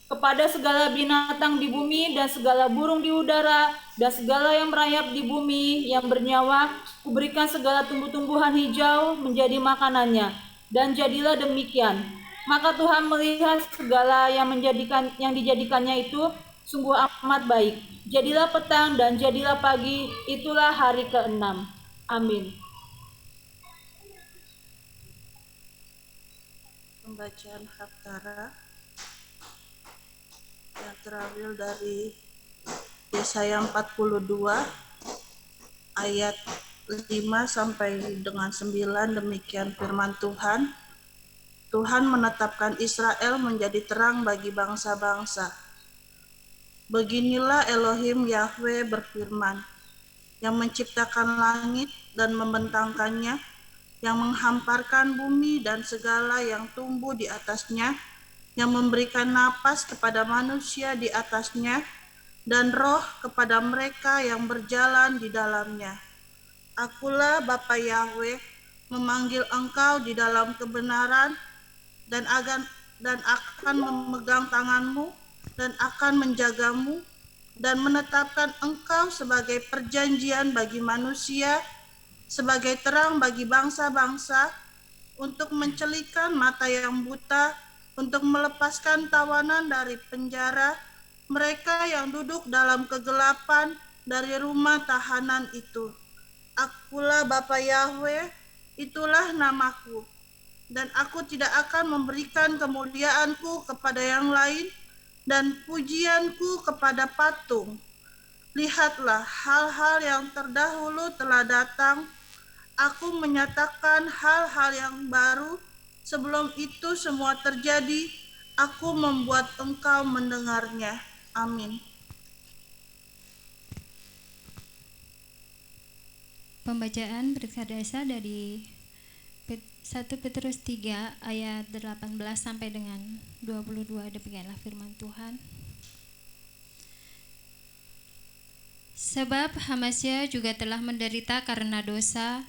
kepada segala binatang di bumi dan segala burung di udara dan segala yang merayap di bumi yang bernyawa, kuberikan segala tumbuh-tumbuhan hijau menjadi makanannya. Dan jadilah demikian. Maka Tuhan melihat segala yang dijadikannya itu sungguh amat baik. Jadilah petang dan jadilah pagi, itulah hari ke-6. Amin. Pembacaan Haftarah yang terambil dari Yesaya 42 ayat 5 sampai dengan 9. Demikian firman Tuhan. Tuhan menetapkan Israel menjadi terang bagi bangsa-bangsa. Beginilah Elohim Yahweh berfirman, yang menciptakan langit dan membentangkannya, yang menghamparkan bumi dan segala yang tumbuh di atasnya, yang memberikan napas kepada manusia di atasnya, dan roh kepada mereka yang berjalan di dalamnya. Akulah Bapa Yahweh, memanggil engkau di dalam kebenaran, dan akan memegang tanganmu, dan akan menjagamu, dan menetapkan engkau sebagai perjanjian bagi manusia, sebagai terang bagi bangsa-bangsa, untuk mencelikan mata yang buta, untuk melepaskan tawanan dari penjara, mereka yang duduk dalam kegelapan dari rumah tahanan itu. Akulah Bapa Yahweh, itulah namaku, dan aku tidak akan memberikan kemuliaanku kepada yang lain, dan pujianku kepada patung. Lihatlah, hal-hal yang terdahulu telah datang, aku menyatakan hal-hal yang baru. Sebelum itu semua terjadi, aku membuat engkau mendengarnya. Amin. Pembacaan berkadasa dari 1 Petrus 3 ayat 18 sampai dengan 22. Demikianlah firman Tuhan. Sebab Hamasya juga telah menderita karena dosa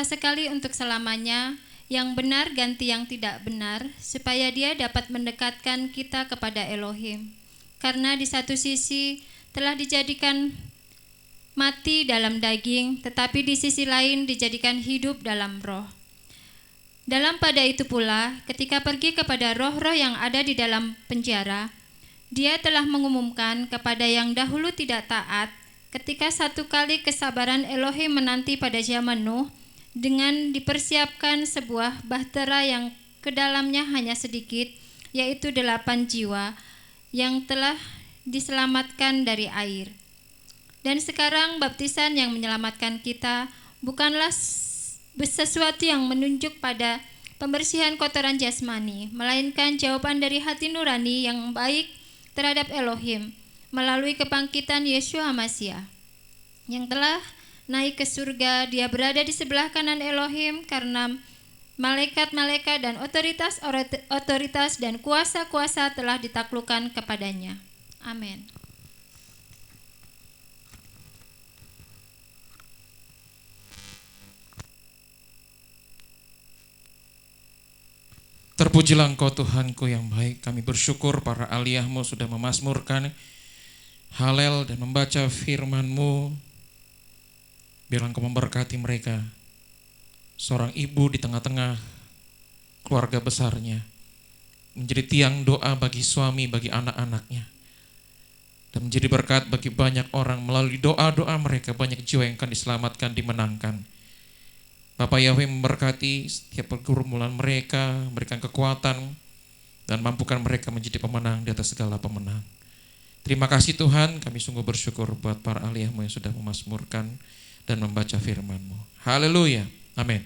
sekali untuk selamanya, yang benar ganti yang tidak benar, supaya dia dapat mendekatkan kita kepada Elohim. Karena di satu sisi telah dijadikan mati dalam daging, tetapi di sisi lain dijadikan hidup dalam roh. Dalam pada itu pula, ketika pergi kepada roh-roh yang ada di dalam penjara, dia telah mengumumkan kepada yang dahulu tidak taat, ketika satu kali kesabaran Elohim menanti pada zaman Nuh, dengan dipersiapkan sebuah bahtera yang kedalamnya hanya sedikit, yaitu 8 jiwa, yang telah diselamatkan dari air. Dan sekarang baptisan yang menyelamatkan kita bukanlah sesuatu yang menunjuk pada pembersihan kotoran jasmani, melainkan jawaban dari hati nurani yang baik terhadap Elohim melalui kebangkitan Yeshua Mashiach yang telah naik ke surga. Dia berada di sebelah kanan Elohim karena malaikat-malaikat dan otoritas dan kuasa-kuasa telah ditaklukkan kepadanya. Amin. Terpujilah Engkau Tuhanku yang baik. Kami bersyukur para aliyah-Mu sudah memazmurkan Halel dan membaca firman-Mu. Biarlah Engkau memberkati mereka. Seorang ibu di tengah-tengah keluarga besarnya, menjadi tiang doa bagi suami, bagi anak-anaknya, dan menjadi berkat bagi banyak orang. Melalui doa-doa mereka banyak jiwa yang akan diselamatkan, dimenangkan. Bapak Yahweh memberkati setiap pergumulan mereka, memberikan kekuatan, dan mampukan mereka menjadi pemenang di atas segala pemenang. Terima kasih Tuhan, kami sungguh bersyukur buat para aliyah-Mu yang sudah memazmurkan dan membaca firman-Mu. Haleluya, amin.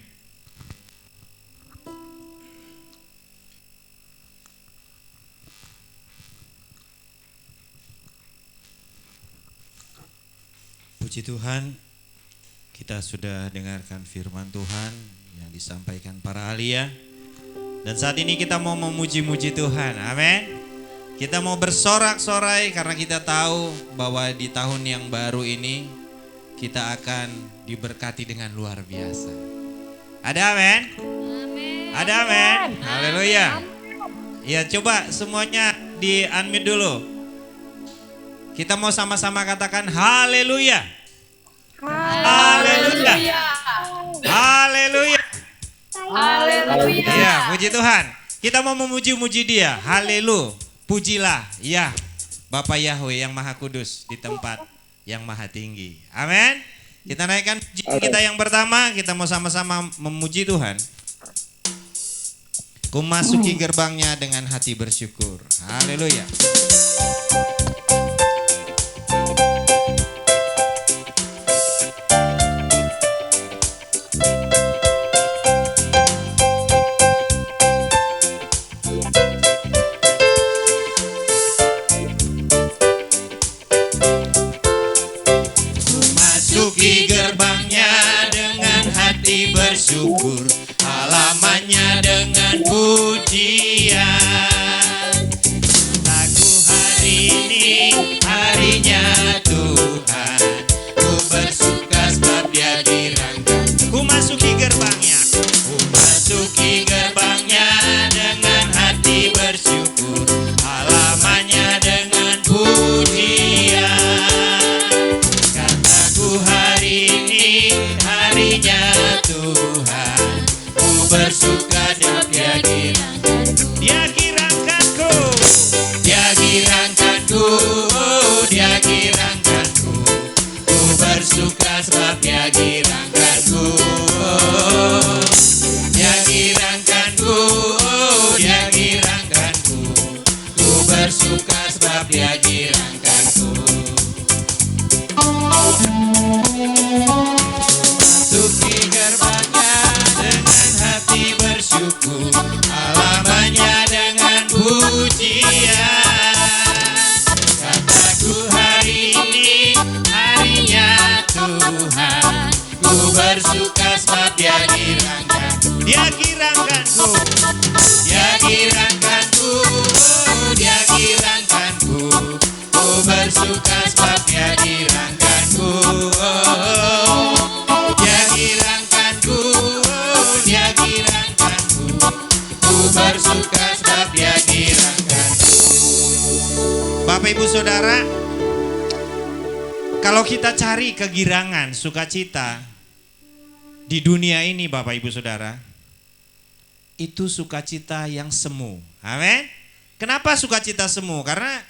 Puji Tuhan, kita sudah dengarkan firman Tuhan yang disampaikan para aliyah. Dan saat ini kita mau memuji-muji Tuhan, amin. Kita mau bersorak-sorai karena kita tahu bahwa di tahun yang baru ini kita akan diberkati dengan luar biasa. Ada amin? Ada amin? Haleluya. Ya, coba semuanya di unmute dulu. Kita mau sama-sama katakan haleluya. Haleluya. Haleluya. Haleluya. Ya, puji Tuhan. Kita mau memuji-muji Dia. Haleluya. Pujilah ya Bapa Yahweh yang Maha Kudus di tempat yang Maha Tinggi. Amin. Kita naikkan puji kita yang pertama. Kita mau sama-sama memuji Tuhan. Ku masuki gerbangnya dengan hati bersyukur. Haleluya. Gerbangnya dengan hati bersyukur, halamannya dengan pujian. Aku hari ini harinya Tuhan, ku bersuka sebab Dia dirangkap. Ku masuki gerbangnya, ku masuki gerbangnya dengan hati bersyukur, halamannya dengan pujian. Harinya Tuhan, ku bersuka sebab Dia girangkanku. Dia girangkanku, Dia girangkanku, Dia girangkanku. Ku bersuka sebab Dia girangkanku. Dia girangkanku, Dia girangkanku. Ku bersuka sebab Dia girangkanku. Masuki gerbangnya dengan hati bersyukur, halamannya dengan pujian. Kataku hari ini harinya Tuhan, ku bersuka sebab Dia girangkanku. Dia girangkanku, Dia girangkanku, Dia girangkanku. Ku bersuka sebab Dia girangkanku. Dia girangkanku, Dia girangkanku. Ku bersuka sebab Dia girangkanku. Bapak Ibu Saudara, kalau kita cari kegirangan, sukacita di dunia ini Bapak Ibu Saudara, itu sukacita yang semu. Amin. Kenapa sukacita semu? Karena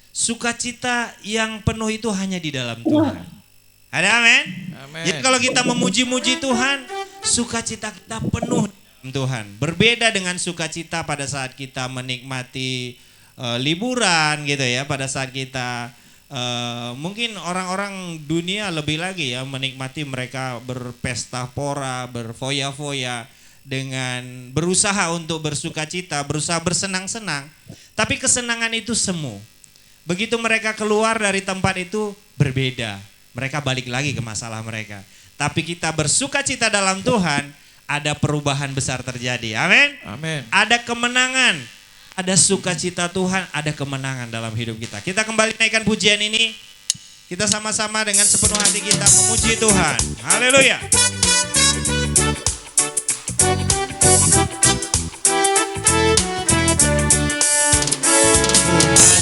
sukacita yang penuh itu hanya di dalam Tuhan. Ada amin? Jadi kalau kita memuji-muji Tuhan, sukacita kita penuh dalam Tuhan. Berbeda dengan sukacita pada saat kita menikmati liburan gitu ya. Pada saat kita mungkin orang-orang dunia lebih lagi ya menikmati, mereka berpesta pora, berfoya-foya dengan berusaha untuk bersukacita, berusaha bersenang-senang. Tapi kesenangan itu semu. Begitu mereka keluar dari tempat itu berbeda. Mereka balik lagi ke masalah mereka. Tapi kita bersuka cita dalam Tuhan, ada perubahan besar terjadi. Amin. Amin. Ada kemenangan, ada sukacita Tuhan, ada kemenangan dalam hidup kita. Kita kembali naikkan pujian ini. Kita sama-sama dengan sepenuh hati kita memuji Tuhan. Haleluya.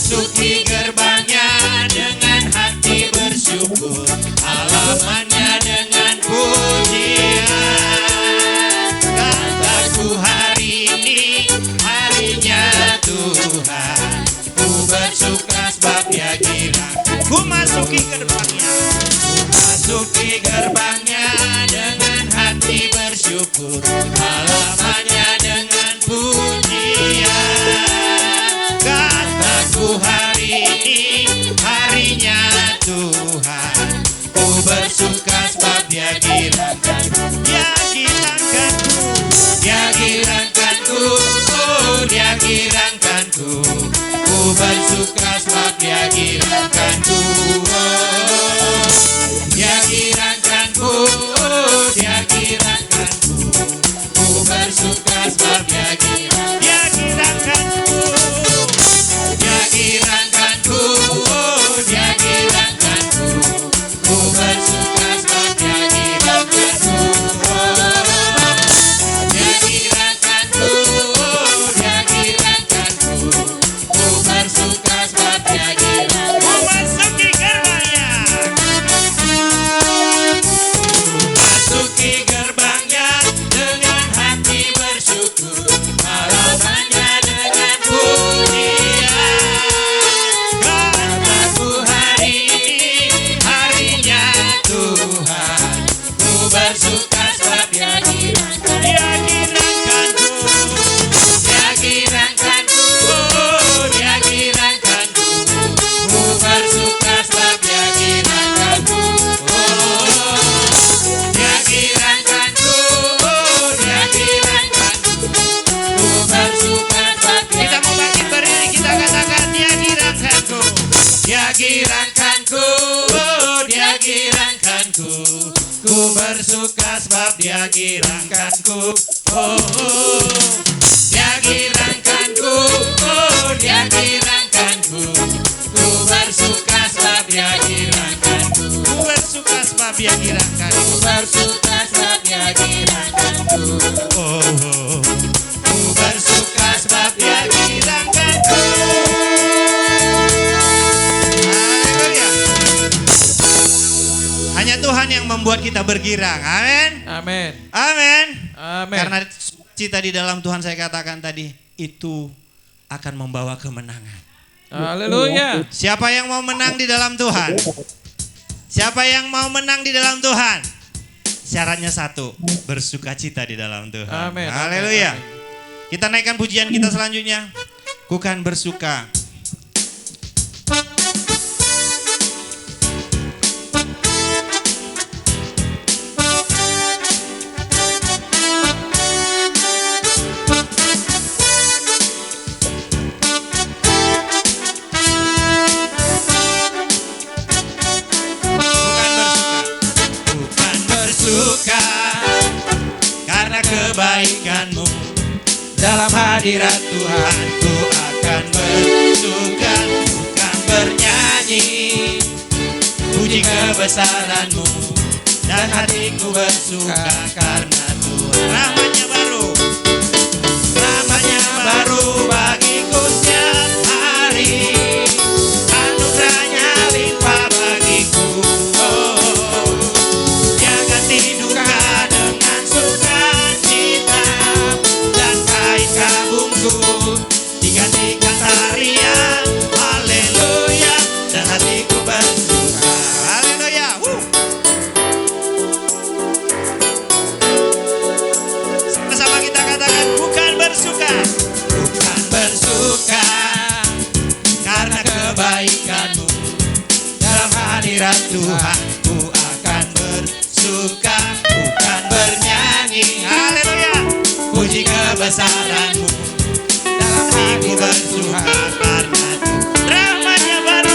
Masuki gerbangnya dengan hati bersyukur, halamannya dengan pujian. Kataku hari ini harinya Tuhan, ku bersuka sebab Dia girang. Ku masuki gerbangnya, ku masuki gerbangnya dengan hati bersyukur, halamannya dengan pujian. Kataku hari ini harinya Tuhan, ku bersuka sebab Dia girangkan. Dia girangkanku, Dia girangkanku, oh Dia girangkanku. Ku bersuka sebab Dia girangkanku, oh Dia girangkanku, oh Dia girangkanku. Ku bersuka sebab Dia girangkanku, Dia girangkanku, Dia girangkanku, oh Dia girangkanku. Ku bersuka sebab Dia girangkanku, oh Dia girangkanku, oh Dia girangkanku. Ku bersuka sebab Dia girangkanku. Ku masuki gerbangnya, masuki gerbangnya dengan hati bersyukur, halamannya dengan pujian. Kataku hari ini harinya Tuhan, ku bersuka sebab Dia girangkan. Dia girangkanku, Dia girangkanku, oh Dia girangkanku. Ku bersuka sebab Dia girangkanku, oh Dia girangkanku, oh Dia girangkanku. Ku bersuka sebab Dia. Kita mau bangkit berdiri, kita katakan Dia girangkanku, Dia girangkanku, oh Dia girangkanku. Ku bersuka sebab Dia girangkanku, oh Dia girangkanku, oh Dia girangkanku. Ku bersuka sebab Dia girangkanku, ku bersuka sebab Dia girangkanku, ku bersuka sebab Dia girangkanku, oh ku bersuka sebab Dia girangkanku. Haleluya. Hanya Tuhan yang membuat kita bergirang. Amin. Amin. Amin. Amin. Karena cita di dalam Tuhan saya katakan tadi, itu akan membawa kemenangan. Haleluya. Siapa yang mau menang di dalam Tuhan? Siapa yang mau menang di dalam Tuhan? Syaratnya satu, bersukacita di dalam Tuhan. Amin. Haleluya. Amin. Kita naikkan pujian kita selanjutnya. Ku kan bersuka. Bukan bersuka karena kebaikanmu. Dalam hadirat Tuhan ku akan bersuka, bukan bernyanyi puji kebesaranmu. Dan hatiku bersuka karena Tuhan. Rahmatnya baru bagiku setiap hari. Anugerahnya limpah bagiku, oh. Dia ganti duka dengan sukacita, dan kain kabungku digantikan tarian. Haleluya. Dan hatiku bersuka. Haleluya. Sama-sama kita katakan, bukan bersuka, bukan bersuka karena kebaikanmu. Dalam hadirat Tuhan ku akan bersuka, bukan bernyanyi. Haleluya. Puji kebesaranmu. Dalam hatiku bersuka karena Rahmatnya baru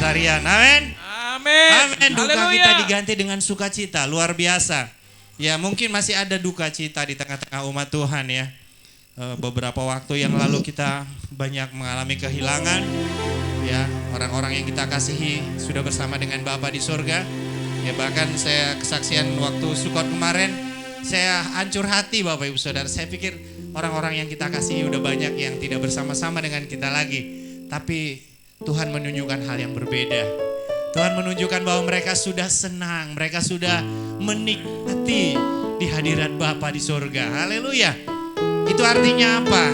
tarian. Amin. Amin. Amin. Duka Haleluya. kita diganti dengan sukacita. Luar biasa. Ya, mungkin masih ada duka cita di tengah-tengah umat Tuhan ya. Beberapa waktu yang lalu kita banyak mengalami kehilangan. Ya, orang-orang yang kita kasihi sudah bersama dengan Bapa di surga. Ya, bahkan saya kesaksian waktu Sukot kemarin, saya hancur hati Bapak Ibu Saudara. Saya pikir orang-orang yang kita kasihi udah banyak yang tidak bersama-sama dengan kita lagi. Tapi Tuhan menunjukkan hal yang berbeda. Tuhan menunjukkan bahwa mereka sudah senang, mereka sudah menikmati di hadirat Bapa di surga. Haleluya. Itu artinya apa?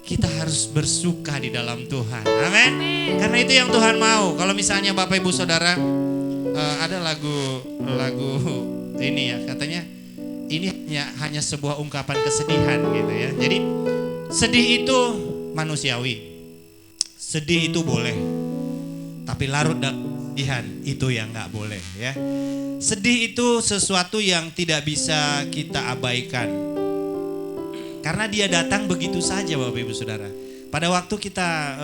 Kita harus bersuka di dalam Tuhan. Amin. Karena itu yang Tuhan mau. Kalau misalnya Bapak Ibu Saudara, ada lagu ini ya, katanya ini hanya sebuah ungkapan kesedihan gitu ya. Jadi sedih itu manusiawi. Sedih itu boleh. Tapi larut dalam kesedihan itu yang gak boleh ya. Sedih itu sesuatu yang tidak bisa kita abaikan. Karena dia datang begitu saja Bapak Ibu Saudara. Pada waktu kita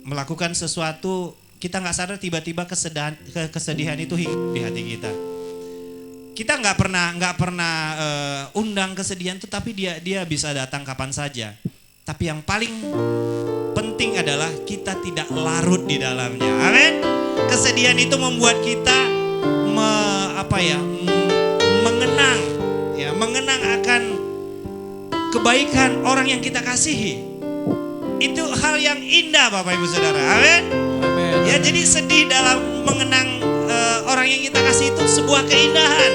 melakukan sesuatu, kita gak sadar tiba-tiba kesedihan itu hidup di hati kita. Kita nggak pernah undang kesedihan itu, tapi dia bisa datang kapan saja. Tapi yang paling penting adalah kita tidak larut di dalamnya. Amin. Kesedihan itu membuat kita mengenang akan kebaikan orang yang kita kasihi. Itu hal yang indah Bapak Ibu Saudara. Amin. Ya, jadi sedih dalam mengenang orang yang kita kasih itu sebuah keindahan.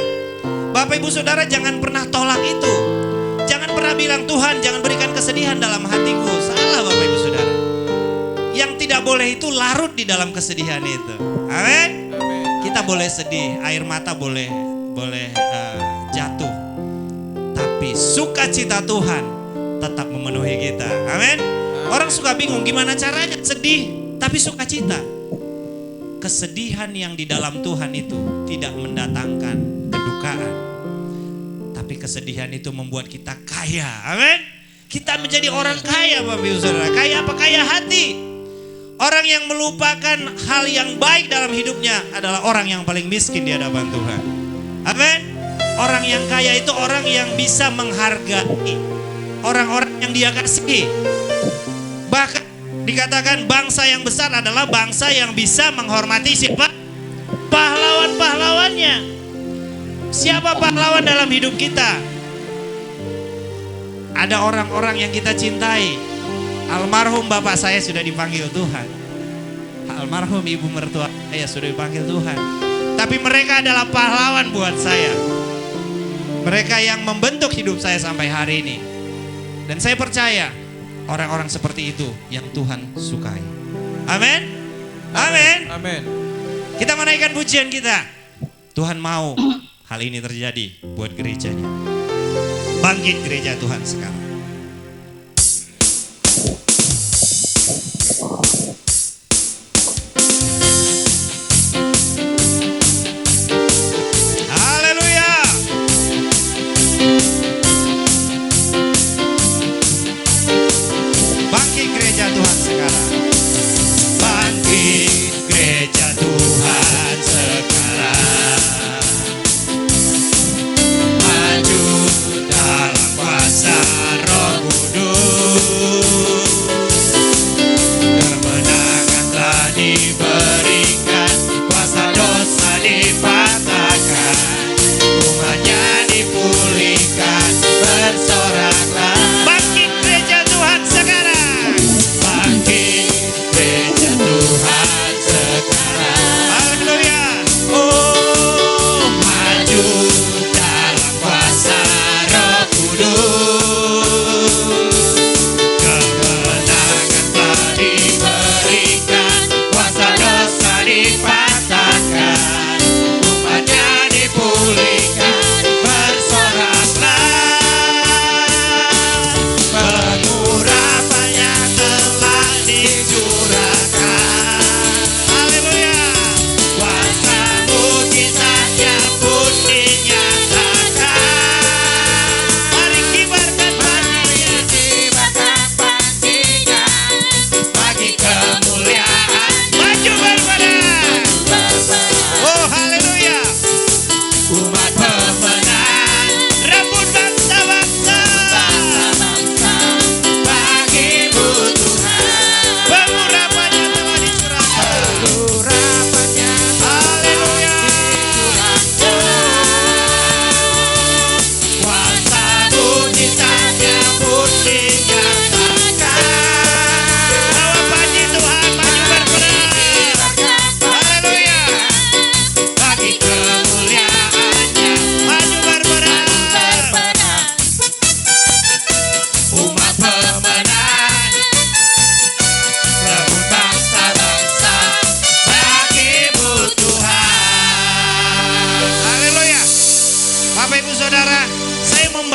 Bapak Ibu Saudara jangan pernah tolak itu. Jangan pernah bilang Tuhan jangan berikan kesedihan dalam hatiku. Salah Bapak Ibu Saudara. Yang tidak boleh itu larut di dalam kesedihan itu. Amin. Kita boleh sedih, air mata boleh jatuh. Tapi sukacita Tuhan tetap memenuhi kita. Amin. Orang suka bingung gimana caranya sedih tapi sukacita. Kesedihan yang di dalam Tuhan itu tidak mendatangkan kedukaan. Tapi kesedihan itu membuat kita kaya. Amin. Kita menjadi orang kaya Bapak Ibu Saudara. Kaya apa? Kaya hati. Orang yang melupakan hal yang baik dalam hidupnya adalah orang yang paling miskin di hadapan Tuhan. Amin. Orang yang kaya itu orang yang bisa menghargai orang-orang yang dia kasihi. Bahkan dikatakan bangsa yang besar adalah bangsa yang bisa menghormati siapa? Pahlawan-pahlawannya. Siapa pahlawan dalam hidup kita? Ada orang-orang yang kita cintai. Almarhum bapak saya sudah dipanggil Tuhan. Almarhum ibu mertua saya sudah dipanggil Tuhan. Tapi mereka adalah pahlawan buat saya. Mereka yang membentuk hidup saya sampai hari ini. Dan saya percaya orang-orang seperti itu yang Tuhan sukai. Amin. Amin. Amin. Kita menaikkan pujian kita. Tuhan mau hal ini terjadi buat gerejanya. Bangkit gereja Tuhan sekarang. Haleluya. Bangkit gereja Tuhan sekarang. Bangkit gereja Tuhan sekarang. Maju dalam kuasa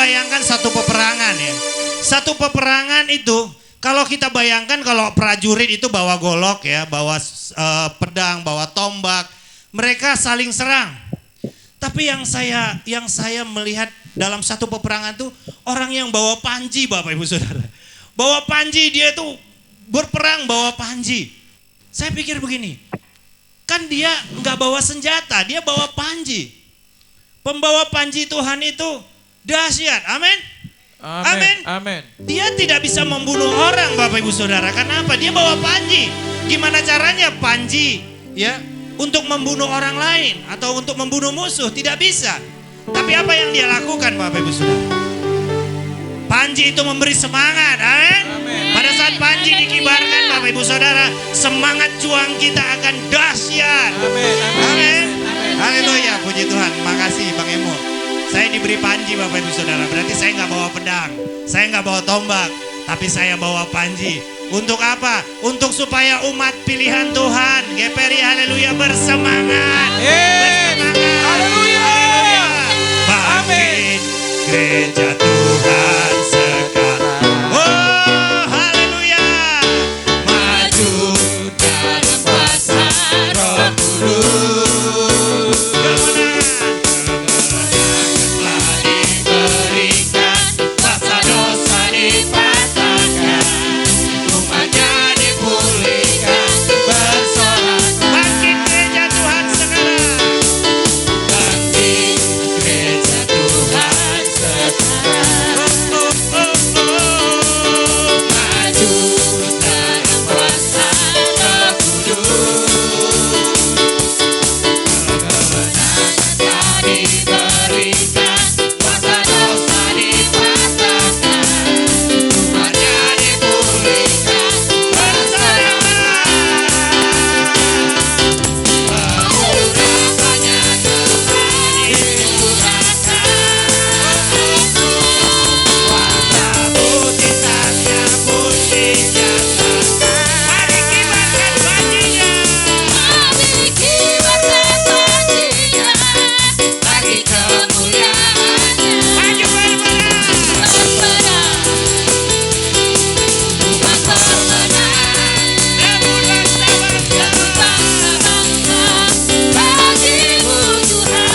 bayangkan satu peperangan ya. Satu peperangan itu, kalau kita bayangkan kalau prajurit itu bawa golok ya, bawa pedang, bawa tombak, mereka saling serang. Tapi yang saya melihat dalam satu peperangan itu orang yang bawa panji, Bapak Ibu Saudara. Bawa panji, dia itu berperang bawa panji. Saya pikir begini, kan dia nggak bawa senjata, dia bawa panji. Pembawa panji Tuhan itu dahsyat, amin. Amin. Amin. Dia tidak bisa membunuh orang, Bapak Ibu Saudara. Kenapa? Dia bawa panji. Gimana caranya panji ya untuk membunuh orang lain atau untuk membunuh musuh? Tidak bisa. Tapi apa yang dia lakukan, Bapak Ibu Saudara? Panji itu memberi semangat, amin. Pada saat panji dikibarkan, Bapak Ibu Saudara, semangat juang kita akan dahsyat. Amin. Haleluya, puji Tuhan. Makasih Bang Emo. Saya diberi panji, Bapak Ibu Saudara. Berarti saya nggak bawa pedang, saya nggak bawa tombak, tapi saya bawa panji. Untuk apa? Untuk supaya umat pilihan Tuhan, GPRI haleluya, bersemangat. Bersemangat. Haleluya. Bangkit gereja Tuhan sekarang. Oh haleluya. Maju dalam kuasa Roh Kudus. Kemenangan diberikan, rasa dosa dipatahkan, umatnya dipulihkan, bersorak. Bangkit gereja Tuhan sekarang. Bangkit gereja Tuhan sekarang. Maju dalam kuasa Roh Kudus. Kemenangan telah diberikan, kuasa dosa dipatahkan, umatnya dipulihkan, bersorak. Pengurapannya telah dicurahkan, warna mujizatnya pun dinyatakan. Mari kibarkan panjinya. Mari kibarkan panjinya, bagi kemuliaannya. Maju berperang. Umat pemenang. Rebut bangsa-bangsa. Bagimu Tuhan.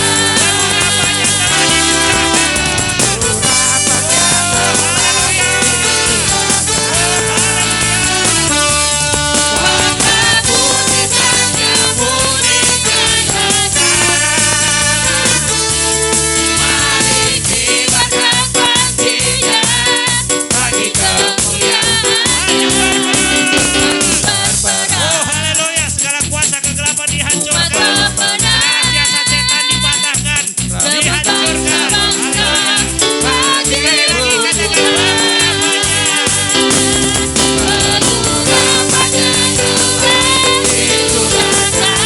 Oh haleluya, segala kuasa kegelapan dihancurkan, segala siasat setan dipatahkan, dihancurkan. Haleluya. Sekali lagi katakan pengurapannya telah dicurahkan.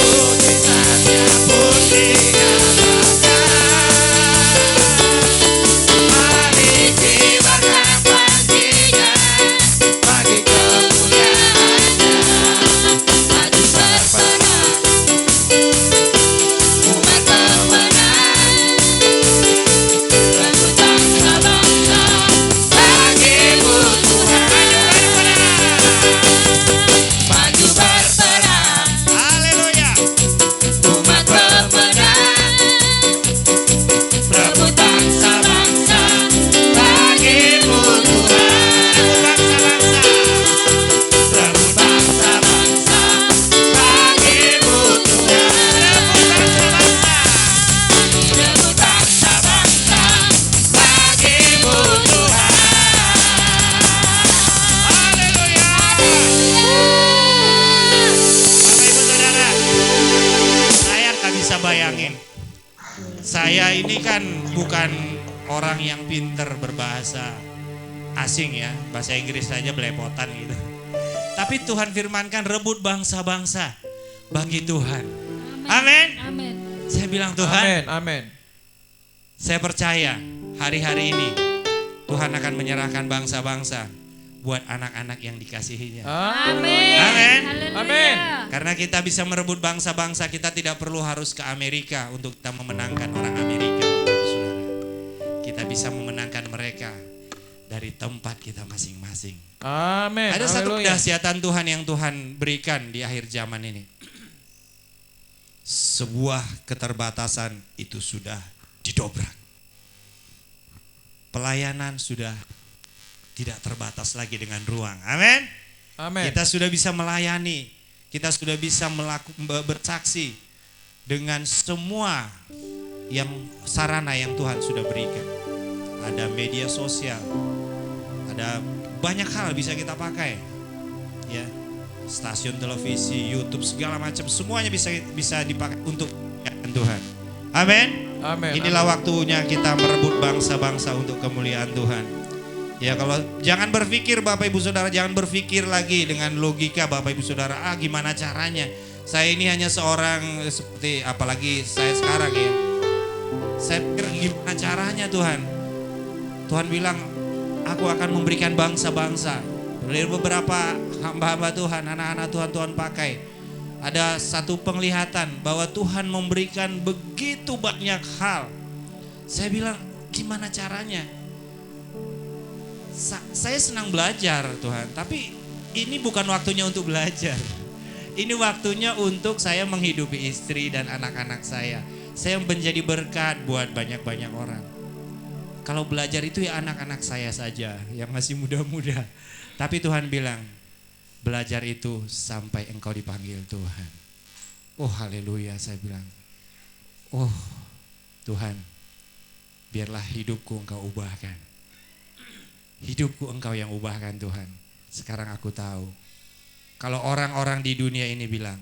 Mujizatnya pun dinyatakan. Mari kibarkan panjinya, bagi kemuliaannya. Maju berperang, umat pemenang. Rebut bangsa-bangsa, bagimu Tuhan. Maju berperang, haleluya. Umat pemenang. Rebut bangsa-bangsa, bagimu Tuhan. Rebut bangsa-bangsa, bagimu Tuhan. Rebut bangsa-bangsa, bagimu Tuhan. Haleluya. Bapak Ibu Saudara, saya nggak bisa bayangin. Saya ini kan bukan orang yang pinter berbahasa asing ya, bahasa Inggris saja belepotan gitu. Tapi Tuhan firmankan rebut bangsa-bangsa bagi Tuhan. Amin. Amin. Saya bilang Tuhan, Amin. saya percaya hari-hari ini Tuhan akan menyerahkan bangsa-bangsa buat anak-anak yang dikasihinya. Amin. Amin. Haleluya. Amin. Karena kita bisa merebut bangsa-bangsa, kita tidak perlu harus ke Amerika untuk kita memenangkan orang Amerika, saudara. Kita bisa memenangkan mereka dari tempat kita masing-masing. Amin. Ada satu Haleluya. kedahsyatan Tuhan yang Tuhan berikan di akhir zaman ini. Sebuah keterbatasan itu sudah didobrak. Pelayanan sudah tidak terbatas lagi dengan ruang. Amin. Amin. Kita sudah bisa melayani, kita sudah bisa bersaksi dengan semua yang sarana yang Tuhan sudah berikan. Ada media sosial, ada banyak hal bisa kita pakai, ya, stasiun televisi, YouTube, segala macam, semuanya bisa dipakai untuk kemuliaan Tuhan. Amin. Amin. Inilah waktunya kita merebut bangsa-bangsa untuk kemuliaan Tuhan. Ya, kalau jangan berpikir Bapak Ibu Saudara, jangan berpikir lagi dengan logika Bapak Ibu Saudara, gimana caranya? Saya ini hanya seorang seperti, apalagi saya sekarang ya. Saya pikir gimana caranya Tuhan? Tuhan bilang, aku akan memberikan bangsa-bangsa. Dari beberapa hamba-hamba Tuhan, anak-anak Tuhan pakai. Ada satu penglihatan bahwa Tuhan memberikan begitu banyak hal. Saya bilang, gimana caranya? Saya senang belajar Tuhan, tapi ini bukan waktunya untuk belajar. Ini waktunya untuk saya menghidupi istri dan anak-anak saya. Saya menjadi berkat buat banyak-banyak orang. Kalau belajar itu ya anak-anak saya saja yang masih muda-muda. Tapi Tuhan bilang, belajar itu sampai engkau dipanggil Tuhan. Oh haleluya, saya bilang. Oh Tuhan, biarlah hidupku engkau ubahkan. Hidupku engkau yang ubahkan Tuhan. Sekarang aku tahu, kalau orang-orang di dunia ini bilang,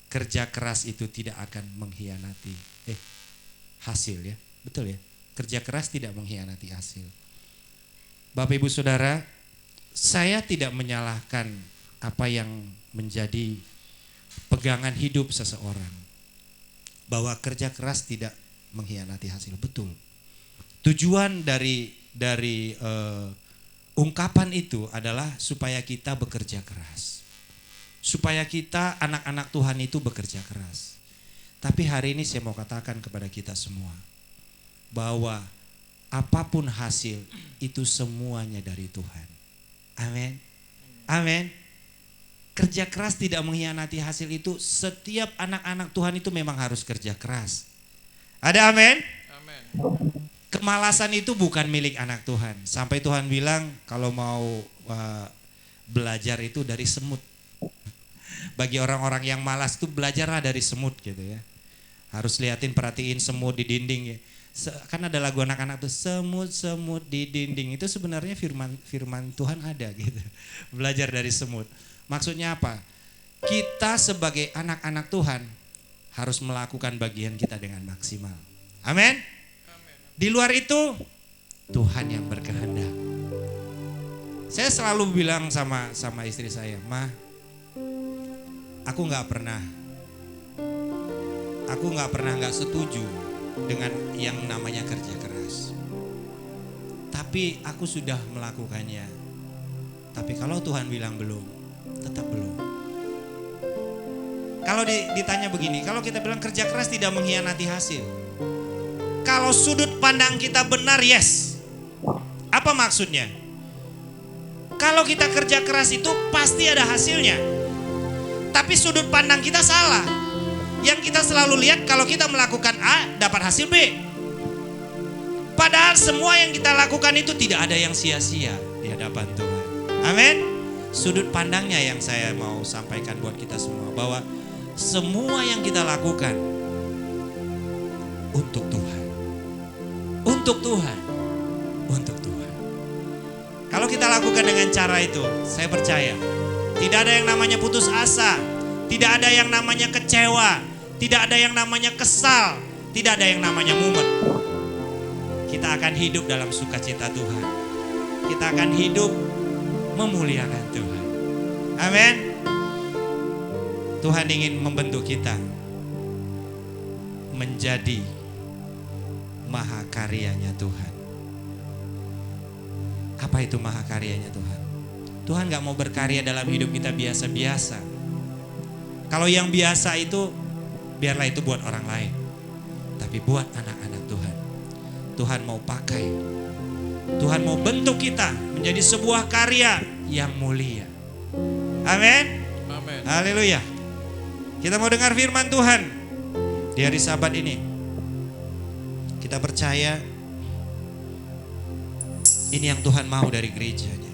kerja keras itu tidak akan mengkhianati hasil ya. Betul ya, kerja keras tidak mengkhianati hasil. Bapak Ibu Saudara, saya tidak menyalahkan apa yang menjadi pegangan hidup seseorang, bahwa kerja keras tidak mengkhianati hasil. Betul. Tujuan dari ungkapan itu adalah supaya kita bekerja keras, supaya kita anak-anak Tuhan itu bekerja keras. Tapi hari ini saya mau katakan kepada kita semua bahwa apapun hasil itu semuanya dari Tuhan. Amin. Amin. Kerja keras tidak mengkhianati hasil itu, setiap anak-anak Tuhan itu memang harus kerja keras. Ada amin? Amin. Kemalasan itu bukan milik anak Tuhan. Sampai Tuhan bilang kalau mau belajar itu dari semut. Bagi orang-orang yang malas itu belajarlah dari semut gitu ya. Harus perhatiin semut di dinding ya. Kan ada lagu anak-anak tuh, semut-semut di dinding. Itu sebenarnya firman Tuhan ada gitu. Belajar dari semut. Maksudnya apa? Kita sebagai anak-anak Tuhan harus melakukan bagian kita dengan maksimal. Amin. Di luar itu Tuhan yang berkehendak. Saya selalu bilang sama istri saya, "Ma, aku nggak pernah nggak setuju dengan yang namanya kerja keras. Tapi aku sudah melakukannya. Tapi kalau Tuhan bilang belum, tetap belum." Kalau ditanya begini, kalau kita bilang kerja keras tidak mengkhianati hasil. Kalau sudut pandang kita benar, yes. Apa maksudnya? Kalau kita kerja keras itu pasti ada hasilnya. Tapi sudut pandang kita salah. Yang kita selalu lihat kalau kita melakukan A dapat hasil B. Padahal semua yang kita lakukan itu tidak ada yang sia-sia di hadapan Tuhan. Amin. Sudut pandangnya yang saya mau sampaikan buat kita semua, bahwa semua yang kita lakukan untuk Tuhan. Untuk Tuhan. Untuk Tuhan. Kalau kita lakukan dengan cara itu, saya percaya tidak ada yang namanya putus asa, tidak ada yang namanya kecewa, tidak ada yang namanya kesal, tidak ada yang namanya mumet. Kita akan hidup dalam sukacita Tuhan. Kita akan hidup memuliakan Tuhan. Amin. Tuhan ingin membentuk kita menjadi mahakaryanya Tuhan. Apa itu mahakaryanya Tuhan? Tuhan gak mau berkarya dalam hidup kita biasa-biasa. Kalau yang biasa itu, biarlah itu buat orang lain. Tapi buat anak-anak Tuhan, Tuhan mau pakai. Tuhan mau bentuk kita menjadi sebuah karya yang mulia. Amin. Amin. Haleluya. Kita mau dengar firman Tuhan di hari Sabat ini. Kita percaya ini yang Tuhan mau dari gerejanya.